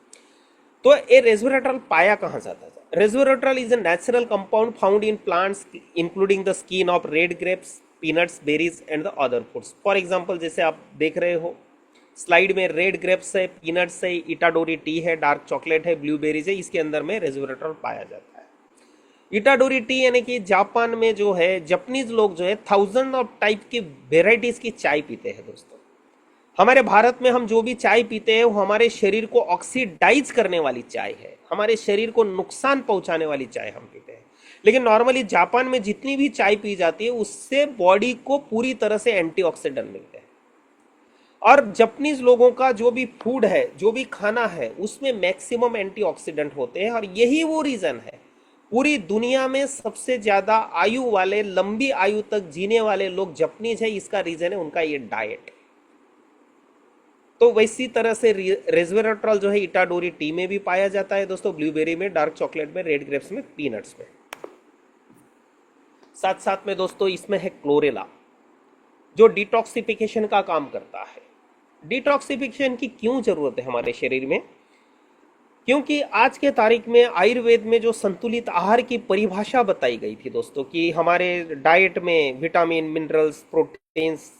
तो ये रेस्वेराट्रोल पाया कहाँ जाता है? Resveratrol is a natural compound found in plants including the skin of red grapes, peanuts, berries and the other foods. For example जैसे आप देख रहे हो स्लाइड में, रेड ग्रेप्स है, पीनट्स है, इटाडोरी टी है, डार्क चॉकलेट है, ब्लूबेरीज है, इसके अंदर में रेस्वेराट्रोल पाया जाता है। इटाडोरी टी यानी कि जापान में जो है जापानीज लोग जो है 1000 ऑफ टाइप की वेराइटीज की चाय पीते हैं दोस्तों। हमारे भारत में हम जो भी चाय पीते हैं वो हमारे शरीर को ऑक्सीडाइज करने वाली चाय है, हमारे शरीर को नुकसान पहुंचाने वाली चाय हम पीते हैं। लेकिन नॉर्मली जापान में जितनी भी चाय पी जाती है उससे बॉडी को पूरी तरह से एंटीऑक्सीडेंट मिलते हैं। और जापानीज लोगों का जो भी फूड है, जो भी खाना है, उसमें मैक्सिमम एंटीऑक्सीडेंट होते हैं। और यही वो रीजन है पूरी दुनिया में सबसे ज्यादा आयु वाले, लंबी आयु तक जीने वाले लोग जापानीज है। इसका रीजन है उनका ये डाइट। तो वैसी तरह से रेस्वेराट्रोल जो है इटाडोरी टी में भी पाया जाता है दोस्तों, ब्लूबेरी में, डार्क चॉकलेट में, रेड ग्रेप्स में, पीनट्स में। साथ साथ में दोस्तों इसमें है क्लोरेला जो डिटॉक्सिफिकेशन का काम करता है। डिटॉक्सिफिकेशन की क्यों जरूरत है हमारे शरीर में? क्योंकि आज के तारीख में आयुर्वेद में जो संतुलित आहार की परिभाषा बताई गई थी दोस्तों कि हमारे डाइट में विटामिन, मिनरल्स, प्रोटीन्स,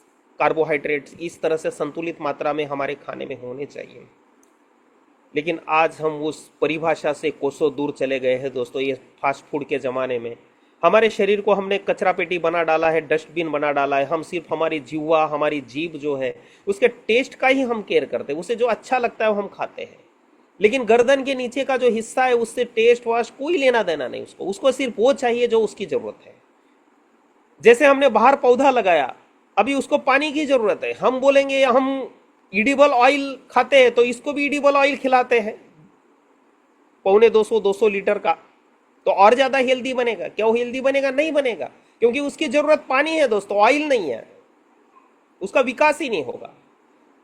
कार्बोहाइड्रेट्स इस तरह से संतुलित मात्रा में हमारे खाने में होने चाहिए। लेकिन आज हम उस परिभाषा से कोसों दूर चले गए हैं दोस्तों। ये फास्ट फूड के ज़माने में हमारे शरीर को हमने कचरा पेटी बना डाला है, डस्टबिन बना डाला है। हम सिर्फ हमारी जीवा, हमारी जीभ जो है उसके टेस्ट का ही हम केयर करते हैं, उसे जो अच्छा लगता है वो हम खाते हैं। लेकिन गर्दन के नीचे का जो हिस्सा है उससे टेस्ट वास्ट कोई लेना देना नहीं उसको सिर्फ वो चाहिए जो उसकी जरूरत है। जैसे हमने बाहर पौधा लगाया, अभी उसको पानी की जरूरत है, हम बोलेंगे हम इडिबल ऑयल खाते हैं तो इसको भी इडिबल ऑयल खिलाते हैं 250-200 लीटर का, तो और ज्यादा हेल्दी बनेगा क्या? वो हेल्दी बनेगा? नहीं बनेगा, क्योंकि उसकी जरूरत पानी है दोस्तों, ऑयल नहीं है, उसका विकास ही नहीं होगा।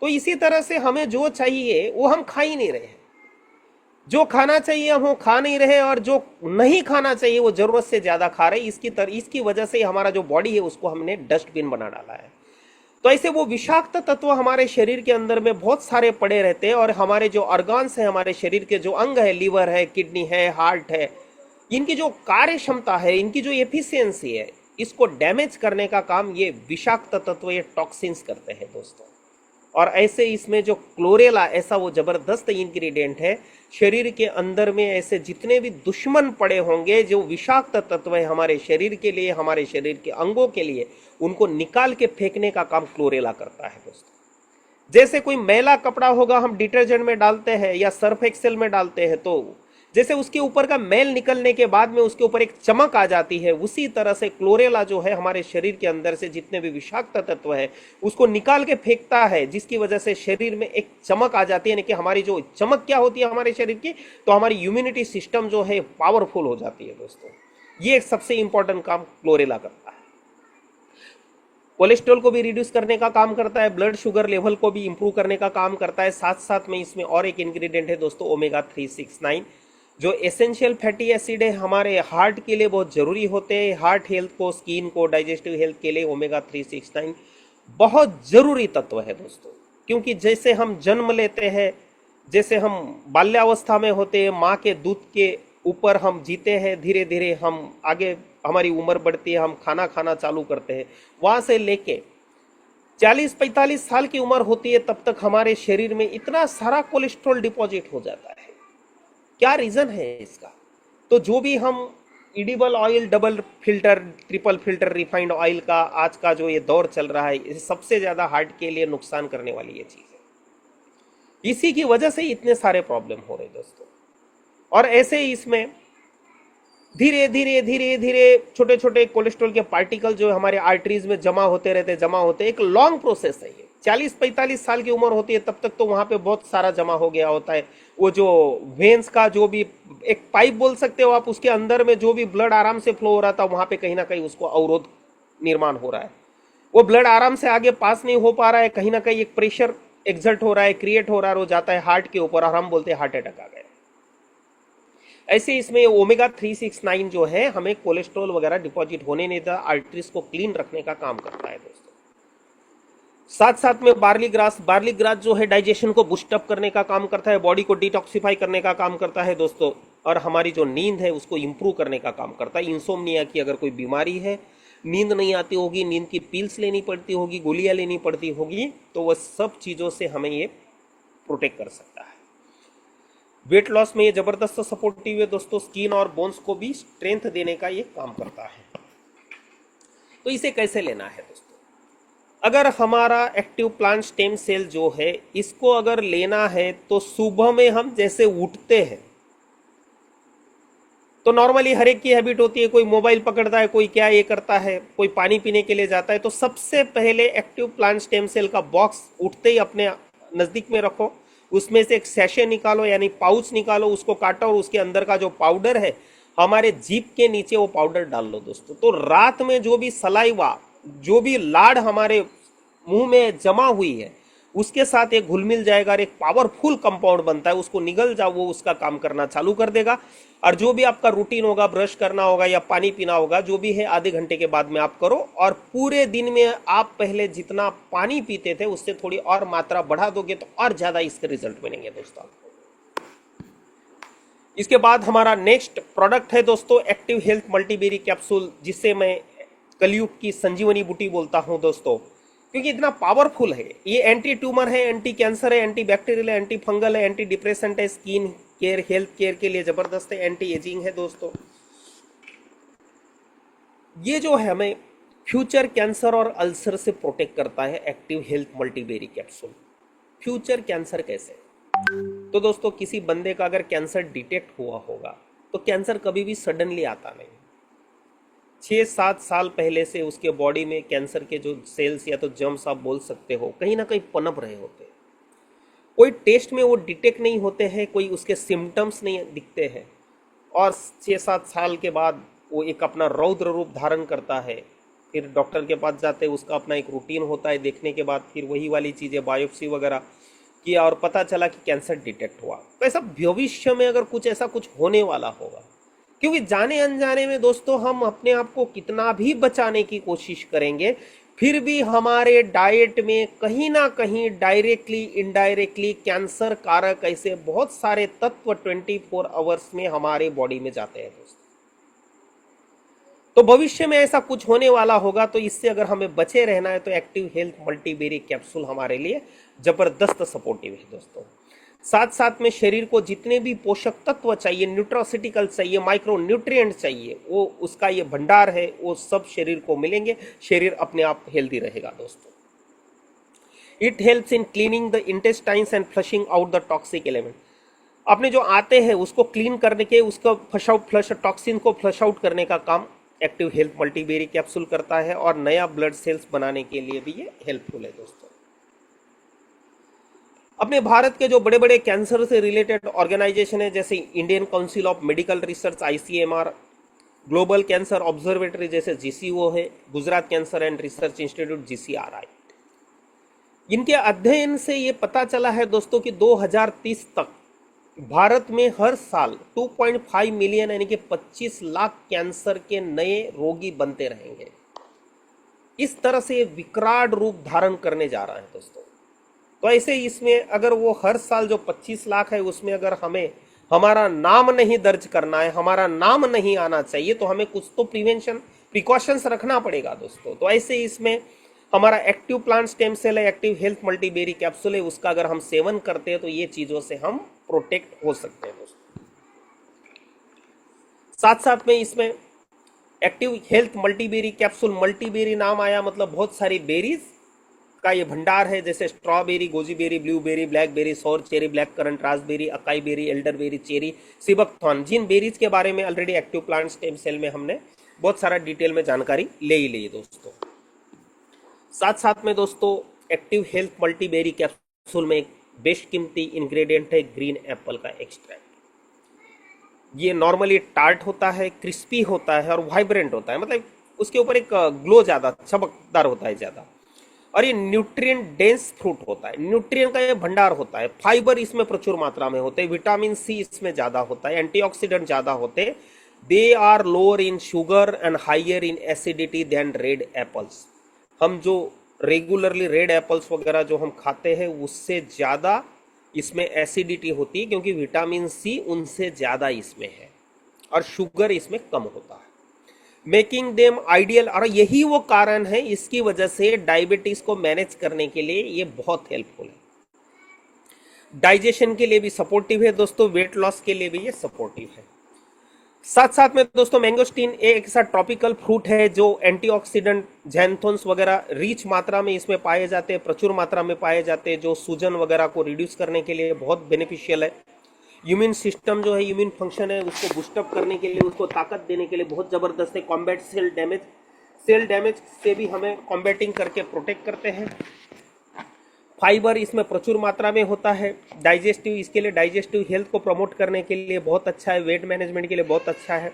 तो इसी तरह से हमें जो चाहिए वो हम खा ही नहीं रहे हैं, जो खाना चाहिए हम वो खा नहीं रहे, और जो नहीं खाना चाहिए वो जरूरत से ज्यादा खा रहे। इसकी वजह से हमारा जो बॉडी है उसको हमने डस्टबिन बना डाला है। तो ऐसे वो विषाक्त तत्व हमारे शरीर के अंदर में बहुत सारे पड़े रहते हैं, और हमारे जो ऑर्गन्स है, हमारे शरीर के जो अंग है, लीवर है, किडनी है, हार्ट है, इनकी जो कार्य क्षमता है, इनकी जो एफिशिएंसी है, इसको डैमेज करने का काम ये विषाक्त तत्व, ये टॉक्सिन्स करते हैं दोस्तों। और ऐसे इसमें जो क्लोरेला ऐसा वो जबरदस्त इंग्रेडिएंट है, शरीर के अंदर में ऐसे जितने भी दुश्मन पड़े होंगे, जो विषाक्त तत्व है हमारे शरीर के लिए, हमारे शरीर के अंगों के लिए, उनको निकाल के फेंकने का काम क्लोरेला करता है दोस्तों। जैसे कोई मैला कपड़ा होगा हम डिटर्जेंट में डालते हैं या सर्फ एक्सेल में डालते हैं, तो जैसे उसके ऊपर का मैल निकलने के बाद में उसके ऊपर एक चमक आ जाती है, उसी तरह से क्लोरेला जो है हमारे शरीर के अंदर से जितने भी विषाक्त तत्व है उसको निकाल के फेंकता है, जिसकी वजह से शरीर में एक चमक आ जाती है। यानी कि हमारी जो चमक क्या होती है हमारे शरीर की, तो हमारी इम्यूनिटी सिस्टम जो है पावरफुल हो जाती है दोस्तों। ये एक सबसे इंपॉर्टेंट काम क्लोरेला करता है। कोलेस्ट्रॉल को भी रिड्यूस करने का काम करता है, ब्लड शुगर लेवल को भी इंप्रूव करने का काम करता है। साथ साथ में इसमें और एक इंग्रेडिएंट है दोस्तों, ओमेगा 369, जो एसेंशियल फैटी एसिड है, हमारे हार्ट के लिए बहुत जरूरी होते हैं। हार्ट हेल्थ को, स्किन को, डाइजेस्टिव हेल्थ के लिए ओमेगा 369 बहुत जरूरी तत्व है दोस्तों। क्योंकि जैसे हम जन्म लेते हैं, जैसे हम बाल्यावस्था में होते हैं, माँ के दूध के ऊपर हम जीते हैं, धीरे धीरे हम आगे हमारी उम्र बढ़ती है, हम खाना खाना चालू करते हैं, वहां से लेके 40-45 साल की उम्र होती है तब तक हमारे शरीर में इतना सारा कोलेस्ट्रॉल डिपॉजिट हो जाता है। क्या रीजन है इसका? तो जो भी हम edible oil, double filter, triple filter refined oil का आज का जो ये दौर चल रहा है, ये सबसे ज्यादा हार्ट के लिए नुकसान करने वाली ये चीज है। इसी की वजह से इतने सारे प्रॉब्लम हो रहे दोस्तों। और ऐसे ही इसमें धीरे धीरे धीरे धीरे छोटे छोटे कोलेस्ट्रॉल के पार्टिकल जो हमारे आर्टरीज में जमा होते रहते, जमा होते, एक लॉन्ग प्रोसेस है ये। 40-45 साल की उम्र होती है तब तक तो वहां पे बहुत सारा जमा हो गया होता है। वो जो वेन्स का जो भी एक पाइप बोल सकते हो आप, उसके अंदर में जो भी ब्लड आराम से फ्लो हो रहा था, वहां पे कहीं ना कहीं उसको अवरोध निर्माण हो रहा है। वो ब्लड आराम से आगे पास नहीं हो पा रहा है, कहीं ना कहीं एक प्रेशर एक्सर्ट हो रहा है, क्रिएट हो रहा है, वो जाता है हार्ट के ऊपर और हम बोलते हैं हार्ट अटैक आ गया। ऐसे इसमें ओमेगा 369 जो है हमें कोलेस्ट्रॉल वगैरह डिपॉजिट होने नहीं देता, आर्टरीज को क्लीन रखने का काम करता है दोस्तों। साथ साथ में बार्ली ग्रास जो है डाइजेशन को बूस्टअप करने का काम करता है, बॉडी को डिटॉक्सिफाई करने का काम करता है दोस्तों, और हमारी जो नींद है उसको इंप्रूव करने का काम करता है। इंसोम्निया की अगर कोई बीमारी है, नींद नहीं आती होगी, नींद की पिल्स लेनी पड़ती होगी, गोलियां लेनी पड़ती होगी, तो वह सब चीज़ों से हमें ये प्रोटेक्ट कर सकता है। वेट लॉस में ये जबरदस्त सपोर्टिव है दोस्तों, स्किन और बोन्स को भी स्ट्रेंथ देने का ये काम करता है। तो इसे कैसे लेना है दोस्तों? अगर हमारा एक्टिव प्लांट स्टेम सेल जो है इसको अगर लेना है तो सुबह में हम जैसे उठते हैं, तो नॉर्मली हर एक की हैबिट होती है, कोई मोबाइल पकड़ता है, कोई क्या ये करता है, कोई पानी पीने के लिए जाता है, तो सबसे पहले एक्टिव प्लांट स्टेम सेल का बॉक्स उठते ही अपने नज़दीक में रखो, उसमें से एक सैशे निकालो यानी पाउच निकालो, उसको काटो और उसके अंदर का जो पाउडर है हमारे जीभ के नीचे वो पाउडर डाल लो दोस्तों। तो रात में जो भी सलाइवा, जो भी लाड़ हमारे मुंह में जमा हुई है उसके साथ एक घुल मिल जाएगा और एक पावरफुल कंपाउंड बनता है, उसको निगल जाओ, वो उसका काम करना चालू कर देगा। और जो भी आपका रूटीन होगा, ब्रश करना होगा या पानी पीना होगा, जो भी है आधे घंटे के बाद में आप करो, और पूरे दिन में आप पहले जितना पानी पीते थे उससे थोड़ी और मात्रा बढ़ा दोगे तो और ज्यादा इसके रिजल्ट मिलेंगे दोस्तों। इसके बाद हमारा नेक्स्ट प्रोडक्ट है दोस्तों एक्टिव हेल्थ मल्टीबेरी कैप्सूल, जिसे मैं कलयुग की संजीवनी बूटी बोलता हूं दोस्तों, क्योंकि इतना पावरफुल है। ये एंटी ट्यूमर है, एंटी कैंसर है, एंटी बैक्टीरियल है, एंटी फंगल है, एंटी डिप्रेसेंट है, स्किन केयर, हेल्थ केयर के लिए जबरदस्त है, एंटी एजिंग है दोस्तों। ये जो है हमें फ्यूचर कैंसर और अल्सर से प्रोटेक्ट करता है active health multiberry capsule. Future cancer कैसे? तो दोस्तों किसी बंदे का अगर कैंसर डिटेक्ट हुआ होगा तो कैंसर कभी भी सडनली आता नहीं, 6-7 साल पहले से उसके बॉडी में कैंसर के जो सेल्स या तो जर्म्स आप बोल सकते हो कहीं ना कहीं पनप रहे होते हैं। कोई टेस्ट में वो डिटेक्ट नहीं होते हैं, कोई उसके सिम्टम्स नहीं दिखते हैं, और 6-7 साल के बाद वो एक अपना रौद्र रूप धारण करता है। फिर डॉक्टर के पास जाते हैं, उसका अपना एक रूटीन होता है, देखने के बाद फिर वही वाली चीज़ें बायोप्सी वगैरह किया और पता चला कि कैंसर डिटेक्ट हुआ। तो ऐसा भविष्य में अगर कुछ ऐसा कुछ होने वाला होगा, क्योंकि जाने अनजाने में दोस्तों हम अपने आप को कितना भी बचाने की कोशिश करेंगे, फिर भी हमारे डाइट में कहीं ना कहीं डायरेक्टली इनडायरेक्टली कैंसर कारक ऐसे बहुत सारे तत्व 24 आवर्स में हमारे बॉडी में जाते हैं दोस्तों। तो भविष्य में ऐसा कुछ होने वाला होगा, तो इससे अगर हमें बचे रहना है तो एक्टिव हेल्थ मल्टीबेरी कैप्सूल हमारे लिए जबरदस्त सपोर्टिव है दोस्तों। साथ साथ में शरीर को जितने भी पोषक तत्व चाहिए, न्यूट्रोसिटिकल चाहिए, माइक्रो न्यूट्रिएंट चाहिए, वो उसका ये भंडार है, वो सब शरीर को मिलेंगे, शरीर अपने आप हेल्दी रहेगा दोस्तों। It helps in cleaning the intestines and flushing out the toxic element. अपने जो आते हैं उसको क्लीन करने के, उसको फ्लश टॉक्सिन को फ्लश आउट करने का काम एक्टिव हेल्थ मल्टीबेरी कैप्सूल करता है, और नया ब्लड सेल्स बनाने के लिए भी ये हेल्पफुल है दोस्तों। अपने भारत के जो बड़े बड़े कैंसर से रिलेटेड ऑर्गेनाइजेशन है, जैसे Indian council of medical research ICMR, global cancer observatory जैसे जीसीओ है, Gujarat cancer and research institute GCRI, इनके अध्ययन से ये पता चला है दोस्तों कि 2030 तक भारत में हर साल 2.5 मिलियन यानी कि 25 लाख कैंसर के नए रोगी बनते रहेंगे। इस तरह से विकराल रूप धारण करने जा रहा है दोस्तों। तो ऐसे इसमें अगर वो हर साल जो 25 लाख है उसमें अगर हमें हमारा नाम नहीं दर्ज करना है, हमारा नाम नहीं आना चाहिए, तो हमें कुछ तो प्रिकॉशंस रखना पड़ेगा दोस्तों। तो ऐसे इसमें हमारा एक्टिव प्लांट स्टेम सेल है, एक्टिव हेल्थ मल्टीबेरी कैप्सूल है, उसका अगर हम सेवन करते हैं तो ये चीजों से हम प्रोटेक्ट हो सकते हैं दोस्तों। साथ साथ में इसमें एक्टिव हेल्थ मल्टीबेरी कैप्सूल, मल्टीबेरी नाम आया मतलब बहुत सारी बेरीज का ये भंडार है, जैसे strawberry, goji berry, blueberry, blackberry, sour cherry, black currant, raspberry, acai berry, elderberry, cherry, sea buckthorn, जिन बेरीज के बारे में already active plant stem cell में हमने बहुत सारा डिटेल में जानकारी ले ही ली दोस्तों। साथ साथ में दोस्तों एक्टिव हेल्थ मल्टीबेरी कैप्सूल में एक बेशकीमती इंग्रेडिएंट है ग्रीन एप्पल का एक्सट्रैक्ट। ये नॉर्मली टार्ट होता है, क्रिस्पी होता है और वाइब्रेंट होता है, मतलब उसके ऊपर एक ग्लो ज़्यादा चमकदार होता है ज़्यादा, और ये न्यूट्रिएंट डेंस फ्रूट होता है, न्यूट्रिएंट का ये भंडार होता है, फाइबर इसमें प्रचुर मात्रा में होते हैं, विटामिन सी इसमें ज़्यादा होता है, एंटीऑक्सीडेंट ज़्यादा होते हैं, they are lower in sugar and higher in acidity than red apples. हम जो रेगुलरली रेड एप्पल्स वगैरह जो हम खाते हैं उससे ज़्यादा इसमें एसिडिटी होती है, क्योंकि विटामिन सी उनसे ज़्यादा इसमें है और शुगर इसमें कम होता है, मेकिंग देम आइडियल। और यही वो कारण है, इसकी वजह से डायबिटीज़ को मैनेज करने के लिए ये बहुत हेल्पफुल है। डाइजेशन के लिए भी सपोर्टिव है दोस्तों, वेट लॉस के लिए भी ये सपोर्टिव है। साथ साथ में दोस्तों मैंगोस्टीन एक ऐसा ट्रॉपिकल फ्रूट है जो एंटीऑक्सीडेंट, ज़ैंथोन्स वगैरह रिच मात्रा में इसमें पाए जाते हैं, प्रचुर मात्रा में पाए जाते हैं, जो सूजन वगैरह को रिड्यूस करने के लिए बहुत बेनिफिशियल है। इम्यून सिस्टम जो है, इम्यून फंक्शन है, उसको बूस्टअप करने के लिए, उसको ताकत देने के लिए बहुत ज़बरदस्त है। कॉम्बैट सेल डैमेज से भी हमें कॉम्बैटिंग करके प्रोटेक्ट करते हैं। फाइबर इसमें प्रचुर मात्रा में होता है, डाइजेस्टिव, इसके लिए डाइजेस्टिव हेल्थ को प्रमोट करने के लिए बहुत अच्छा है, वेट मैनेजमेंट के लिए बहुत अच्छा है।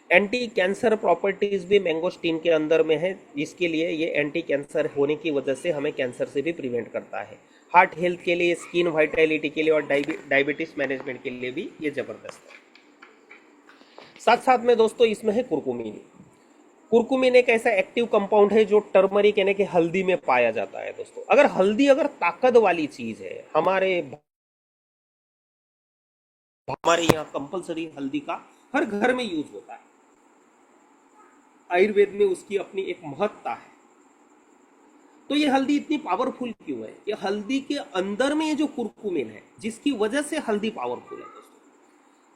एंटी कैंसर प्रॉपर्टीज भी मैंगोस्टीन के अंदर में है, जिसके लिए ये एंटी कैंसर होने की वजह से हमें कैंसर से भी प्रिवेंट करता है। हार्ट हेल्थ के लिए, स्किन वाइटैलिटी के लिए और डायबिटीज मैनेजमेंट के लिए भी ये जबरदस्त है। साथ साथ में दोस्तों इसमें है कुरकुमीन। कुरकुमीन एक ऐसा एक्टिव कंपाउंड है जो टर्मरिक यानी कि हल्दी में पाया जाता है दोस्तों। अगर हल्दी अगर ताकत वाली चीज है, हमारे यहाँ कंपलसरी हल्दी का हर घर में यूज होता है, आयुर्वेद में उसकी अपनी एक महत्ता है। तो ये हल्दी इतनी पावरफुल क्यों है? ये हल्दी के अंदर में ये जो कुरकुमीन है, जिसकी वजह से हल्दी पावरफुल है दोस्तों।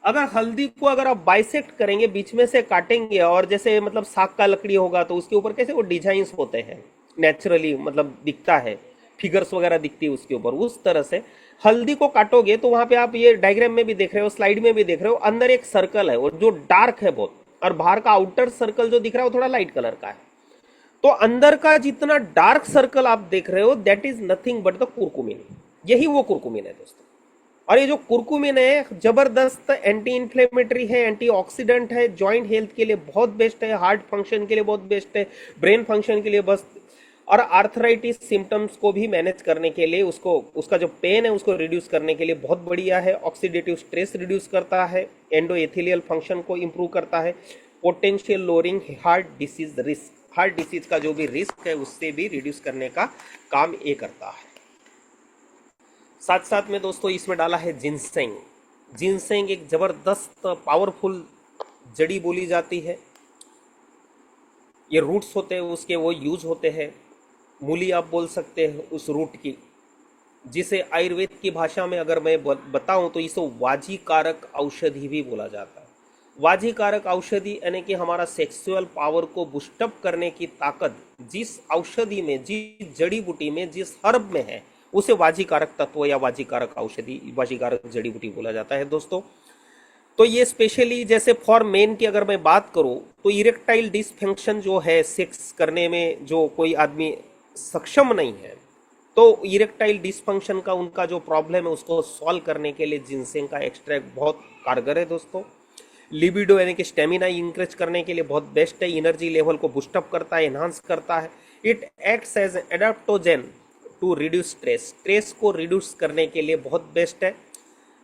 अगर हल्दी को अगर आप बाइसेक्ट करेंगे, बीच में से काटेंगे, और जैसे मतलब साग का लकड़ी होगा तो उसके ऊपर कैसे वो डिजाइंस होते हैं, नेचुरली मतलब दिखता है, फिगर्स वगैरह दिखती है उसके ऊपर, उस तरह से हल्दी को काटोगे तो वहां पे आप ये डायग्राम में भी देख रहे हो, स्लाइड में भी देख रहे हो, अंदर एक सर्कल है और जो डार्क है बहुत, और बाहर का आउटर सर्कल जो दिख रहा है वो थोड़ा लाइट कलर का है। तो अंदर का जितना डार्क सर्कल आप देख रहे हो, that is nothing but the curcumin. यही वो कुरकुमीन है दोस्तों। और ये जो कुरकुमीन है जबरदस्त एंटी इन्फ्लेमेटरी है, एंटीऑक्सीडेंट है, जॉइंट हेल्थ के लिए बहुत बेस्ट है, हार्ट फंक्शन के लिए बहुत बेस्ट है, ब्रेन फंक्शन के लिए बस, और आर्थराइटिस सिम्टम्स को भी मैनेज करने के लिए, उसका जो पेन है उसको रिड्यूस करने के लिए बहुत बढ़िया है। ऑक्सीडेटिव स्ट्रेस रिड्यूस करता है, एंडोएथिलियल फंक्शन को इंप्रूव करता है, potential lowering heart disease risk, heart disease का जो भी रिस्क है उससे भी रिड्यूस करने का काम ये करता है। साथ साथ में दोस्तों इसमें डाला है जिनसेंग। जिनसेंग एक जबरदस्त पावरफुल जड़ी बोली जाती है, ये रूट्स होते हैं उसके, वो यूज होते हैं, मूली आप बोल सकते हैं उस रूट की, जिसे आयुर्वेद की भाषा में अगर मैं बताऊं तो इसे वाजीकारक औषधि भी बोला जाता है। वाजीकारक औषधि यानी कि हमारा सेक्सुअल पावर को बूस्टअप करने की ताकत जिस औषधि में, जिस जड़ी बूटी में, जिस हर्ब में है, उसे वाजीकारक तत्व या वाजीकारक औषधि, वाजीकारक जड़ी बूटी बोला जाता है दोस्तों। तो ये स्पेशली जैसे फॉर मेन की अगर मैं बात करूं तो इरेक्टाइल डिसफंक्शन जो है, सेक्स करने में जो कोई आदमी सक्षम नहीं है, तो इरेक्टाइल डिसफंक्शन का उनका जो प्रॉब्लम है उसको सॉल्व करने के लिए जिनसेंग का एक्सट्रैक्ट बहुत कारगर है दोस्तों। लिबिडो यानी कि स्टेमिना इंक्रीज करने के लिए बहुत बेस्ट है, एनर्जी लेवल को बूस्टअप करता है, एनहांस करता है। It acts as adaptogen to reduce stress, stress को रिड्यूस करने के लिए बहुत बेस्ट है।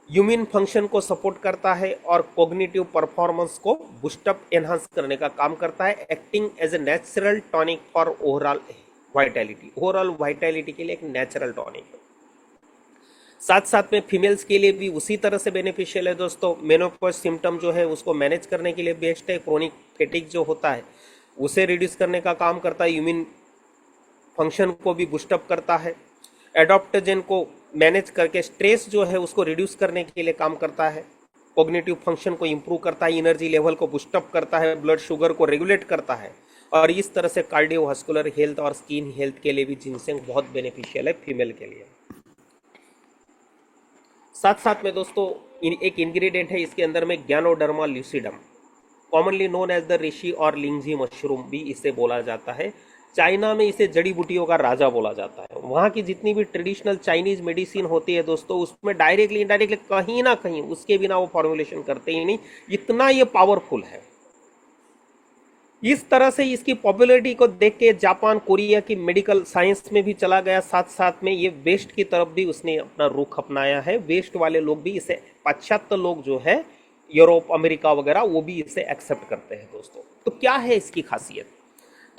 ह्यूमन फंक्शन को सपोर्ट करता है और कॉग्निटिव परफॉर्मेंस को बूस्टअप एनहांस करने का काम करता है। Acting as a natural tonic for overall vitality, overall vitality के लिए एक नेचुरल टॉनिक है। साथ साथ में फीमेल्स के लिए भी उसी तरह से बेनिफिशियल है दोस्तों। मेनोपॉज सिम्टम जो है उसको मैनेज करने के लिए बेस्ट है। क्रोनिक फैटिग जो होता है उसे रिड्यूस करने का काम करता है, ह्यूमन फंक्शन को भी बूस्टअप करता है। एडॉप्टोजेन को मैनेज करके स्ट्रेस जो है उसको रिड्यूस करने के लिए काम करता है। कॉग्निटिव फंक्शन को इंप्रूव करता है, एनर्जी लेवल को बूस्टअप करता है, ब्लड शुगर को रेगुलेट करता है। और इस तरह से कार्डियोवास्कुलर हेल्थ और स्किन हेल्थ के लिए भी जिनसेंग बहुत बेनिफिशियल है फीमेल के लिए। साथ साथ में दोस्तों एक इंग्रेडिएंट है इसके अंदर में, ganoderma lucidum, commonly known as the reishi और लिंगजी मशरूम भी इसे बोला जाता है। चाइना में इसे जड़ी बूटियों का राजा बोला जाता है। वहाँ की जितनी भी ट्रेडिशनल चाइनीज मेडिसिन होती है दोस्तों, उसमें डायरेक्टली इनडायरेक्टली कहीं ना कहीं उसके बिना वो फॉर्मुलेशन करते ही नहीं, इतना ये पावरफुल है। इस तरह से इसकी पॉपुलैरिटी को देख के जापान, कोरिया की मेडिकल साइंस में भी चला गया। साथ साथ में ये वेस्ट की तरफ भी उसने अपना रुख अपनाया है। वेस्ट वाले लोग भी इसे, पाश्चात्य लोग जो है यूरोप, अमेरिका वगैरह, वो भी इसे एक्सेप्ट करते हैं दोस्तों। तो क्या है इसकी खासियत?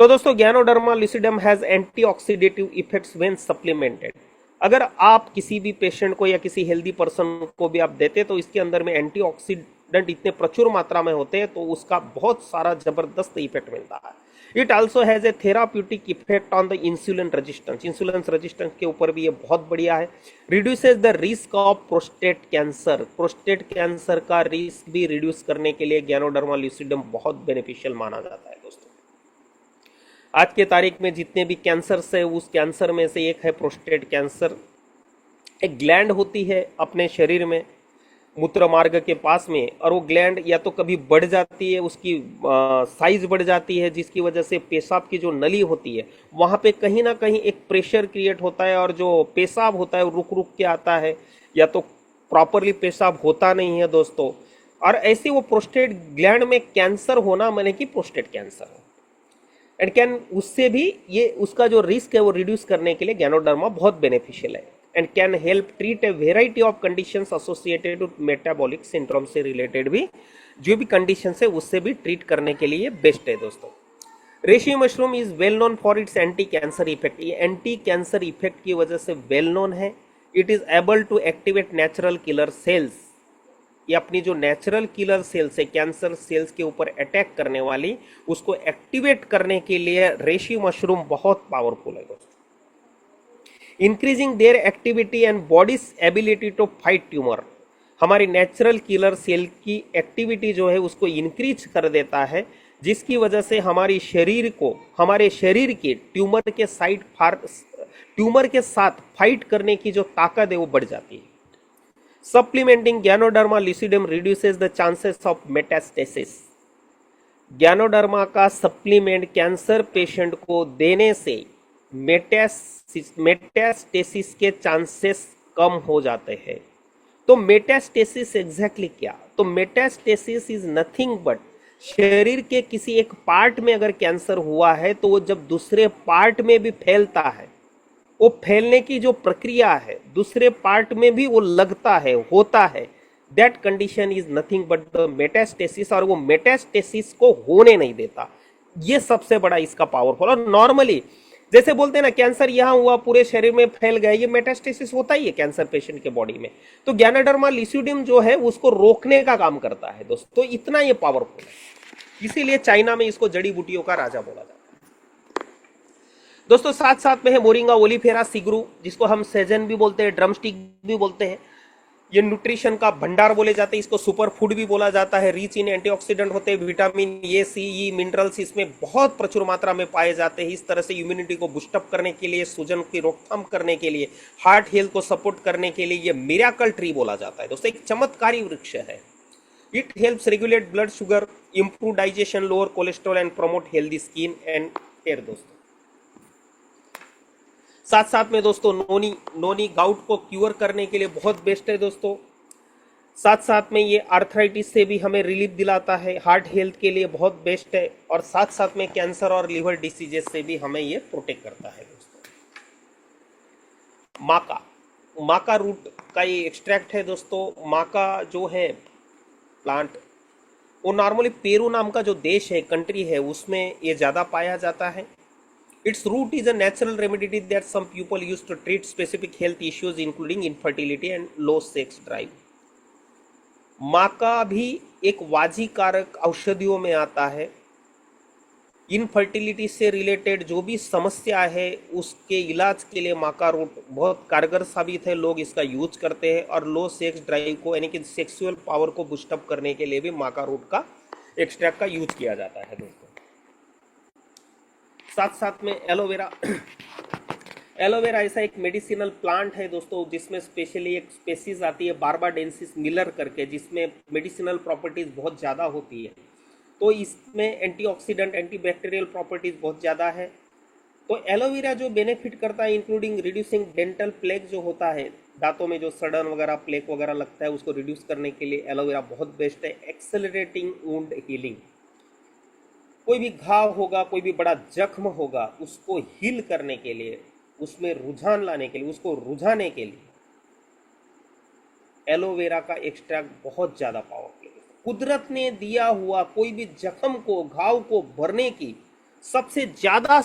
तो दोस्तों ganoderma lucidum has antioxidative effects when supplemented. अगर आप किसी भी पेशेंट को या किसी हेल्दी पर्सन को भी आप देते तो इसके अंदर में एंटीऑक्सीडेंट इतने प्रचुर मात्रा में होते हैं तो उसका बहुत सारा जबरदस्त इफेक्ट मिलता है। It also has a therapeutic effect on the insulin resistance, insulin resistance के ऊपर भी ये बहुत बढ़िया है। Reduces the risk of prostate cancer, prostate cancer का रिस्क भी रिड्यूस करने के लिए गैनोडर्मा ल्यूसिडम बहुत बेनिफिशियल माना जाता है दोस्तों। आज के तारीख में जितने भी कैंसर है उस कैंसर में से एक है प्रोस्टेट कैंसर। एक ग्लैंड होती है अपने शरीर में मूत्र मार्ग के पास में, और वो ग्लैंड या तो कभी बढ़ जाती है, उसकी साइज बढ़ जाती है, जिसकी वजह से पेशाब की जो नली होती है वहाँ पे कहीं ना कहीं एक प्रेशर क्रिएट होता है और जो पेशाब होता है वो रुक रुक के आता है, या तो प्रॉपरली पेशाब होता नहीं है दोस्तों। और ऐसे वो प्रोस्टेट ग्लैंड में कैंसर होना माने कि प्रोस्टेट कैंसर है। एंड कैन, उससे भी ये उसका जो रिस्क है वो रिड्यूस करने के लिए गैनोडर्मा बहुत बेनिफिशियल है। And can help treat a variety of conditions associated with metabolic syndrome से रिलेटेड भी जो भी कंडीशन है उससे भी ट्रीट करने के लिए बेस्ट है दोस्तों। Reishi mushroom is well known for its anti cancer effect. ये एंटी कैंसर इफेक्ट की वजह से वेल नोन है। It is able to activate natural killer cells. ये अपनी जो नेचुरल किलर सेल्स है, कैंसर सेल्स के ऊपर अटैक करने वाली, उसको एक्टिवेट करने के लिए रेशी मशरूम बहुत पावरफुल है दोस्तों। Increasing their activity and body's ability to fight tumour, हमारी नेचुरल किलर सेल की एक्टिविटी जो है उसको इंक्रीज कर देता है, जिसकी वजह से हमारी शरीर को, हमारे शरीर के ट्यूमर के साथ फाइट करने की जो ताकत है वो बढ़ जाती है। Supplementing Ganoderma lucidum reduces the chances of metastasis. Ganoderma का सप्लीमेंट कैंसर पेशेंट को देने से मेटास्टेसिस के चांसेस कम हो जाते हैं। तो मेटास्टेसिस एग्जैक्टली क्या? तो मेटास्टेसिस इज नथिंग बट, शरीर के किसी एक पार्ट में अगर कैंसर हुआ है तो वो जब दूसरे पार्ट में भी फैलता है, वो फैलने की जो प्रक्रिया है दूसरे पार्ट में भी वो लगता है, होता है। That condition is nothing but the metastasis, और वो मेटास्टेसिस को होने नहीं देता। ये सबसे बड़ा इसका पावरफुल। और नॉर्मली जैसे बोलते हैं ना, कैंसर यहाँ हुआ पूरे शरीर में फैल गया, ये मेटास्टेसिस होता ही है कैंसर पेशेंट के बॉडी में। तो गैनोडर्मा ल्यूसिडियम जो है उसको रोकने का काम करता है दोस्तों। तो इतना ये पावरफुल है, इसीलिए चाइना में इसको जड़ी बूटियों का राजा बोला जाता है दोस्तों। साथ साथ में है मोरिंगा ओलिफेरा सिगरू, जिसको हम सेजन भी बोलते हैं, ड्रमस्टिक भी बोलते हैं। ये न्यूट्रिशन का भंडार बोले जाते हैं, इसको सुपर फूड भी बोला जाता है। रिच इन एंटीऑक्सीडेंट होते हैं, vitamin A, C, E, minerals इसमें बहुत प्रचुर मात्रा में पाए जाते हैं। इस तरह से इम्यूनिटी को बूस्टअप करने के लिए, सूजन की रोकथाम करने के लिए, हार्ट हेल्थ को सपोर्ट करने के लिए ये मिरेकल ट्री बोला जाता है दोस्तों, एक चमत्कारी वृक्ष है। It helps regulate blood sugar, improve digestion, lower cholesterol and promote healthy skin and hair दोस्तों। साथ साथ में दोस्तों नोनी गाउट को क्योर करने के लिए बहुत बेस्ट है दोस्तों। साथ साथ में ये आर्थराइटिस से भी हमें रिलीफ दिलाता है, हार्ट हेल्थ के लिए बहुत बेस्ट है, और साथ साथ में कैंसर और लिवर डिसीजेस से भी हमें ये प्रोटेक्ट करता है दोस्तों। माका रूट का ये एक्सट्रैक्ट है दोस्तों। माका जो है प्लांट, वो नॉर्मली पेरू नाम का जो देश है, कंट्री है, उसमें ये ज़्यादा पाया जाता है। Its root is a natural remedy that some people use to treat specific health issues including infertility and low sex drive. माका भी एक वाजी कारक औषधियों में आता है। इनफर्टिलिटी से रिलेटेड जो भी समस्या है उसके इलाज के लिए माका रूट बहुत कारगर साबित है, लोग इसका यूज करते हैं। और लो सेक्स ड्राइव को यानी कि सेक्सुअल पावर को बूस्टअप करने के लिए भी माका रूट का एक्सट्रैक्ट का यूज किया जाता है दोस्तों। साथ साथ में एलोवेरा एलोवेरा ऐसा एक मेडिसिनल प्लांट है दोस्तों, जिसमें स्पेशली एक स्पेसीज आती है बार्बाडेंसिस मिलर करके, जिसमें मेडिसिनल प्रॉपर्टीज बहुत ज़्यादा होती है। तो इसमें एंटीऑक्सीडेंट, एंटीबैक्टीरियल प्रॉपर्टीज बहुत ज़्यादा है। तो एलोवेरा जो बेनिफिट करता है इंक्लूडिंग रिड्यूसिंग डेंटल प्लेग जो होता है, दांतों में जो सड़न वगैरह प्लेग वगैरह लगता है उसको रिड्यूस करने के लिए एलोवेरा बहुत बेस्ट है। एक्सेलरेटिंग वुंड हीलिंग, कोई भी घाव होगा, कोई भी बड़ा जख्म होगा, उसको हील करने के लिए, उसमें रुझान लाने के लिए, उसको रुझाने के लिए एलोवेरा का एक्सट्रैक्ट बहुत ज़्यादा पावरफुल है। कुदरत ने दिया हुआ कोई भी जख्म को, घाव को भरने की सबसे ज़्यादा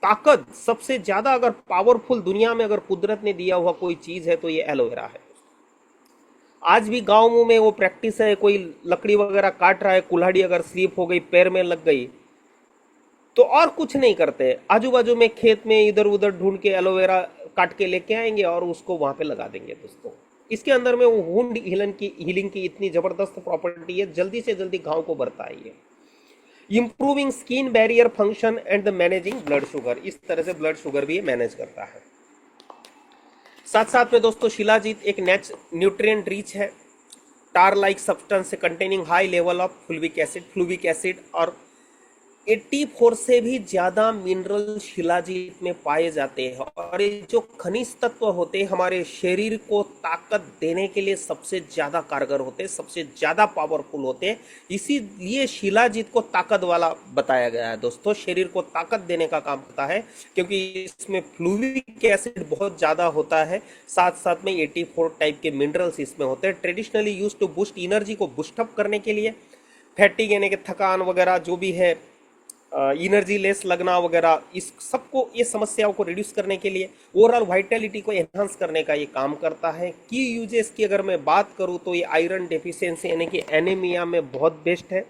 ताकत, सबसे ज़्यादा अगर पावरफुल दुनिया में अगर कुदरत ने दिया हुआ कोई चीज़ है तो ये एलोवेरा है। आज भी गाँव में वो प्रैक्टिस है, कोई लकड़ी वगैरह काट रहा है, कुल्हाड़ी अगर स्लिप हो गई, पैर में लग गई, तो और कुछ नहीं करते, आजू बाजू में खेत में इधर उधर ढूंढ के एलोवेरा काट के लेके आएंगे और उसको वहां पे लगा देंगे दोस्तों। इसके अंदर में वो वुंड हीलिंग की इतनी जबरदस्त प्रॉपर्टी है, जल्दी से जल्दी घाव को भरता है ये। Improving skin barrier function and the managing blood sugar, इस तरह से ब्लड शुगर भी ये मैनेज करता है। साथ साथ में दोस्तों शिलाजीत एक न्यूट्रिएंट रिच है, tar like substance containing high level of fulvic acid और 84 से भी ज्यादा मिनरल शिलाजीत में पाए जाते हैं। और ये जो खनिज तत्व होते हैं हमारे शरीर को ताकत देने के लिए सबसे ज्यादा कारगर होते हैं, सबसे ज्यादा पावरफुल होते हैं, इसीलिए शिलाजीत को ताकत वाला बताया गया है दोस्तों। शरीर को ताकत देने का काम करता है क्योंकि इसमें फ्लूविक एसिड बहुत ज्यादा होता है, साथ साथ में 84 टाइप के मिनरल्स इसमें होते हैं। Traditionally use to boost energy को बूस्टअप करने के लिए, फैटिग यानी कि थकान वगैरह जो भी है, एनर्जी लेस लगना वगैरह, इस सबको, ये समस्याओं को रिड्यूस करने के लिए, ओवरऑल वाइटलिटी को एनहांस करने का ये काम करता है। की यूजेस की अगर मैं बात करूं तो ये आयरन डेफिशिएंसी यानी कि एनीमिया में बहुत बेस्ट है।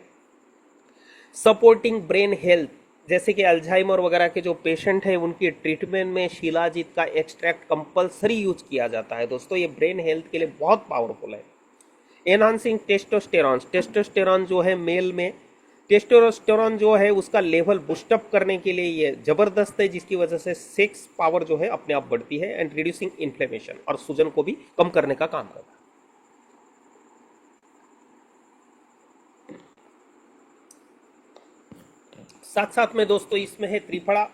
सपोर्टिंग ब्रेन हेल्थ, जैसे कि अल्जाइमर वगैरह के जो पेशेंट है उनकी ट्रीटमेंट में शिलाजीत का एक्सट्रैक्ट कंपलसरी यूज किया जाता है दोस्तों, ये ब्रेन हेल्थ के लिए बहुत पावरफुल है। एनहांसिंग टेस्टोस्टेरॉन जो है मेल में, टेस्टोस्टेरोन जो है उसका लेवल बूस्टअप करने के लिए ये जबरदस्त है, जिसकी वजह से सेक्स पावर जो है अपने आप बढ़ती है। एंड रिड्यूसिंग इन्फ्लेमेशन, और सूजन को भी कम करने का काम करता है। साथ साथ में दोस्तों इसमें है त्रिफला।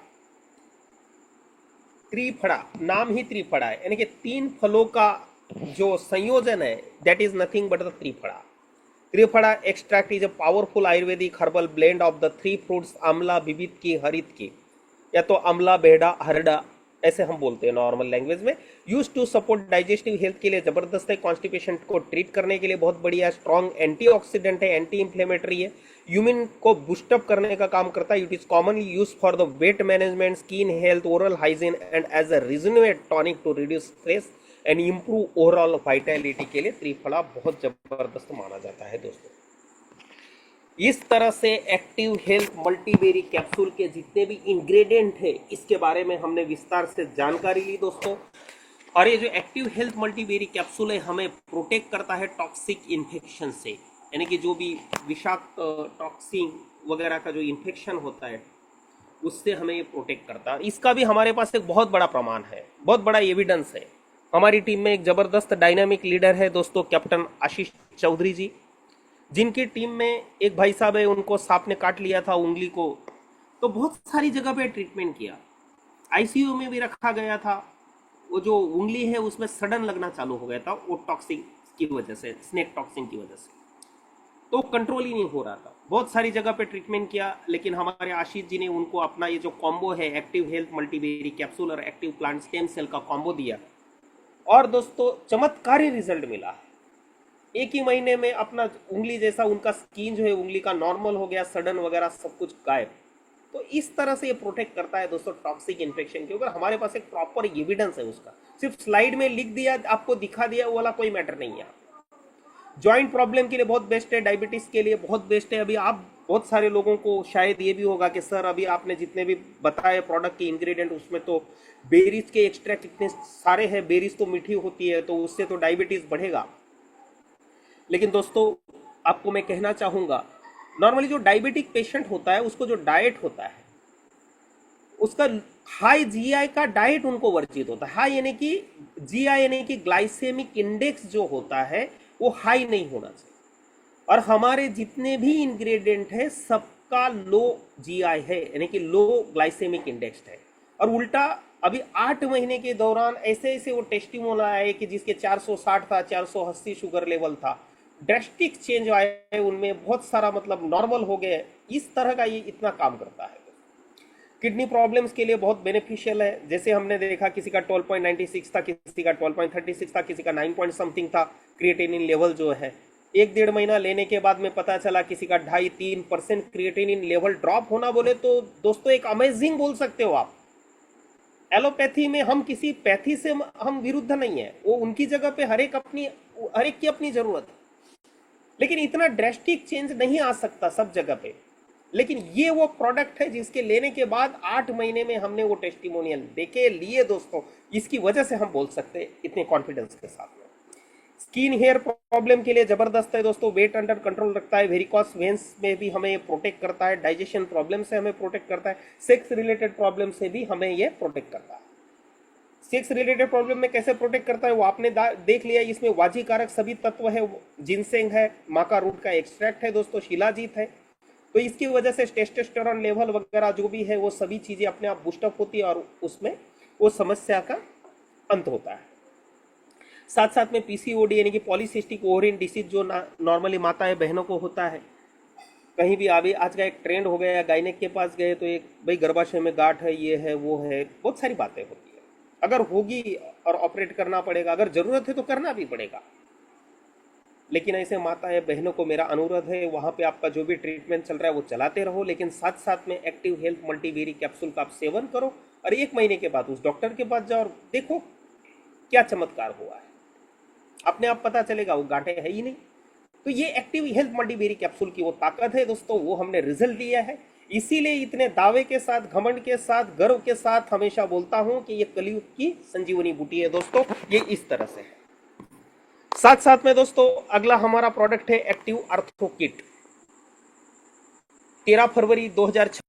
नाम ही त्रिफला है, यानी कि 3 फलों का जो संयोजन है, that is nothing but the triphala. Triphala extract is a powerful Ayurvedic herbal blend of the 3 fruits आंवला, बिबित की, हरित की, या तो आंवला, बेहड़ा, हरडा ऐसे हम बोलते हैं नॉर्मल लैंग्वेज में। Use to support digestive health के लिए जबरदस्त है, कॉन्स्टिपेशन को ट्रीट करने के लिए बहुत बढ़िया, स्ट्रॉन्ग एंटीऑक्सीडेंट है, एंटी इंफ्लेमेटरी है, यूमिन को बूस्टअप करने का काम करता है। It is commonly use for the weight management, skin health, oral hygiene and as a rejuvenate tonic to reduce stress and improve overall vitality के लिए त्रिफला बहुत जबरदस्त माना जाता है दोस्तों। इस तरह से एक्टिव हेल्थ मल्टीबेरी कैप्सूल के जितने भी इंग्रेडिएंट है इसके बारे में हमने विस्तार से जानकारी ली दोस्तों। और ये जो एक्टिव हेल्थ मल्टीबेरी कैप्सूल है हमें प्रोटेक्ट करता है टॉक्सिक इन्फेक्शन से, यानी कि जो भी विषाक्त टॉक्सिन वगैरह का जो इन्फेक्शन होता है उससे हमें ये प्रोटेक्ट करता है। इसका भी हमारे पास एक बहुत बड़ा प्रमाण है, बहुत बड़ा एविडेंस है। हमारी टीम में एक जबरदस्त डायनामिक लीडर है दोस्तों, कैप्टन आशीष चौधरी जी, जिनकी टीम में एक भाई साहब है, उनको सांप ने काट लिया था उंगली को, तो बहुत सारी जगह पे ट्रीटमेंट किया, आईसीयू में भी रखा गया था। वो जो उंगली है उसमें सडन लगना चालू हो गया था, वो टॉक्सिन की वजह से, स्नेक टॉक्सिन की वजह से, तो कंट्रोल ही नहीं हो रहा था। बहुत सारी जगह पे ट्रीटमेंट किया, लेकिन हमारे आशीष जी ने उनको अपना ये जो कॉम्बो है एक्टिव हेल्थ मल्टीबेरी कैप्सूल और एक्टिव प्लांट स्टेम सेल का कॉम्बो दिया, और दोस्तों चमत्कारी रिजल्ट मिला। एक ही महीने में अपना उंगली जैसा उनका स्किन जो है उंगली का नॉर्मल हो गया, सडन वगैरह सब कुछ गायब। तो इस तरह से ये प्रोटेक्ट करता है दोस्तों टॉक्सिक इन्फेक्शन के ऊपर। हमारे पास एक प्रॉपर एविडेंस है उसका, सिर्फ स्लाइड में लिख दिया, आपको दिखा दिया, वो वाला कोई मैटर नहीं है। जॉइंट प्रॉब्लम के लिए बहुत बेस्ट है, डायबिटीज के लिए बहुत बेस्ट है। अभी आप बहुत सारे लोगों को शायद ये भी होगा कि सर अभी आपने जितने भी बताए प्रोडक्ट के इंग्रेडिएंट, उसमें तो बेरीज के एक्सट्रैक्ट इतने सारे हैं, बेरीज तो मीठी होती है, तो उससे तो डायबिटीज बढ़ेगा। लेकिन दोस्तों आपको मैं कहना चाहूंगा, नॉर्मली जो डायबिटिक पेशेंट होता है उसको जो डाइट होता है उसका हाई जीआई का डाइट उनको वर्जित होता है। हाई यानी कि जीआई यानी कि ग्लाइसेमिक इंडेक्स जो होता है वो हाई नहीं होना चाहिए। और हमारे जितने भी इंग्रेडिएंट है सबका लो जीआई है, यानी कि लो ग्लाइसेमिक इंडेक्स है। और उल्टा अभी 8 महीने के दौरान ऐसे ऐसे वो टेस्टिमोनियल आए कि जिसके 460 था, 480 शुगर लेवल था, ड्रेस्टिक चेंज आए उनमें, बहुत सारा मतलब नॉर्मल हो गए। इस तरह का ये इतना काम करता है। किडनी प्रॉब्लम्स के लिए बहुत बेनिफिशियल है। जैसे हमने देखा किसी का 12.96 था, किसी का 12.36 था, किसी का 9 पॉइंट समथिंग था क्रिएटिनिन लेवल जो है। 1-1.5 महीना लेने के बाद में पता चला किसी का 2.5-3% क्रिएटिनिन लेवल ड्रॉप होना, बोले तो दोस्तों एक अमेजिंग बोल सकते हो आप। एलोपैथी में हम किसी पैथी से हम विरुद्ध नहीं है, वो उनकी जगह पे हर एक की अपनी जरूरत है, लेकिन इतना ड्रेस्टिक चेंज नहीं आ सकता सब जगह पे। लेकिन ये वो प्रोडक्ट है जिसके लेने के बाद 8 महीने में हमने वो टेस्टिमोनियल देके लिए दोस्तों, इसकी वजह से हम बोल सकते हैं इतने कॉन्फिडेंस के साथ में। स्किन हेयर प्रॉब्लम के लिए जबरदस्त है दोस्तों, वेट अंडर कंट्रोल रखता है, वेरिकॉस वेन्स में भी हमें प्रोटेक्ट करता है, डाइजेशन प्रॉब्लम से हमें प्रोटेक्ट करता है, सेक्स रिलेटेड प्रॉब्लम से भी हमें ये प्रोटेक्ट करता है। सेक्स रिलेटेड प्रॉब्लम में कैसे प्रोटेक्ट करता है वो आपने देख लिया। इसमें वाजीकारक सभी तत्व है, जिनसेंग है, माका रूट का एक्सट्रैक्ट है दोस्तों, शिलाजीत है, तो इसकी वजह से टेस्टोस्टेरोन लेवल वगैरह जो भी है वो सभी चीजें अपने आप बूस्टअप होती है और उसमें वो समस्या का अंत होता है। साथ साथ में पीसीओडी यानी कि पॉलीसिस्टिक ओवरियन डिसीज जो नॉर्मली माताएं बहनों को होता है, कहीं भी अभी आज का एक ट्रेंड हो गया, गायनेक के पास गए तो एक भाई गर्भाशय में गांठ है, ये है वो है, बहुत सारी बातें होती है। अगर होगी और ऑपरेट करना पड़ेगा, अगर जरूरत है तो करना भी पड़ेगा। लेकिन ऐसे माताएं बहनों को मेरा अनुरोध है, वहां पे आपका जो भी ट्रीटमेंट चल रहा है वो चलाते रहो, लेकिन साथ साथ में एक्टिव हेल्थ मल्टीबेरी कैप्सूल का आप सेवन करो और 1 महीने के बाद उस डॉक्टर के पास जाओ और देखो क्या चमत्कार हुआ है, अपने आप पता चलेगा वो गांठें है ही नहीं। तो ये एक्टिव हेल्थ मल्टीबेरी कैप्सूल की वो ताकत है दोस्तों, वो हमने रिजल्ट दिया है। इसीलिए इतने दावे के साथ, घमंड के साथ, गर्व के साथ हमेशा बोलता हूं कि ये कलयुग की संजीवनी बूटी है दोस्तों, ये इस तरह से है। साथ साथ में दोस्तों अगला हमारा प्रोडक्ट है एक्टिव अर्थो किट। 13 फरवरी 2006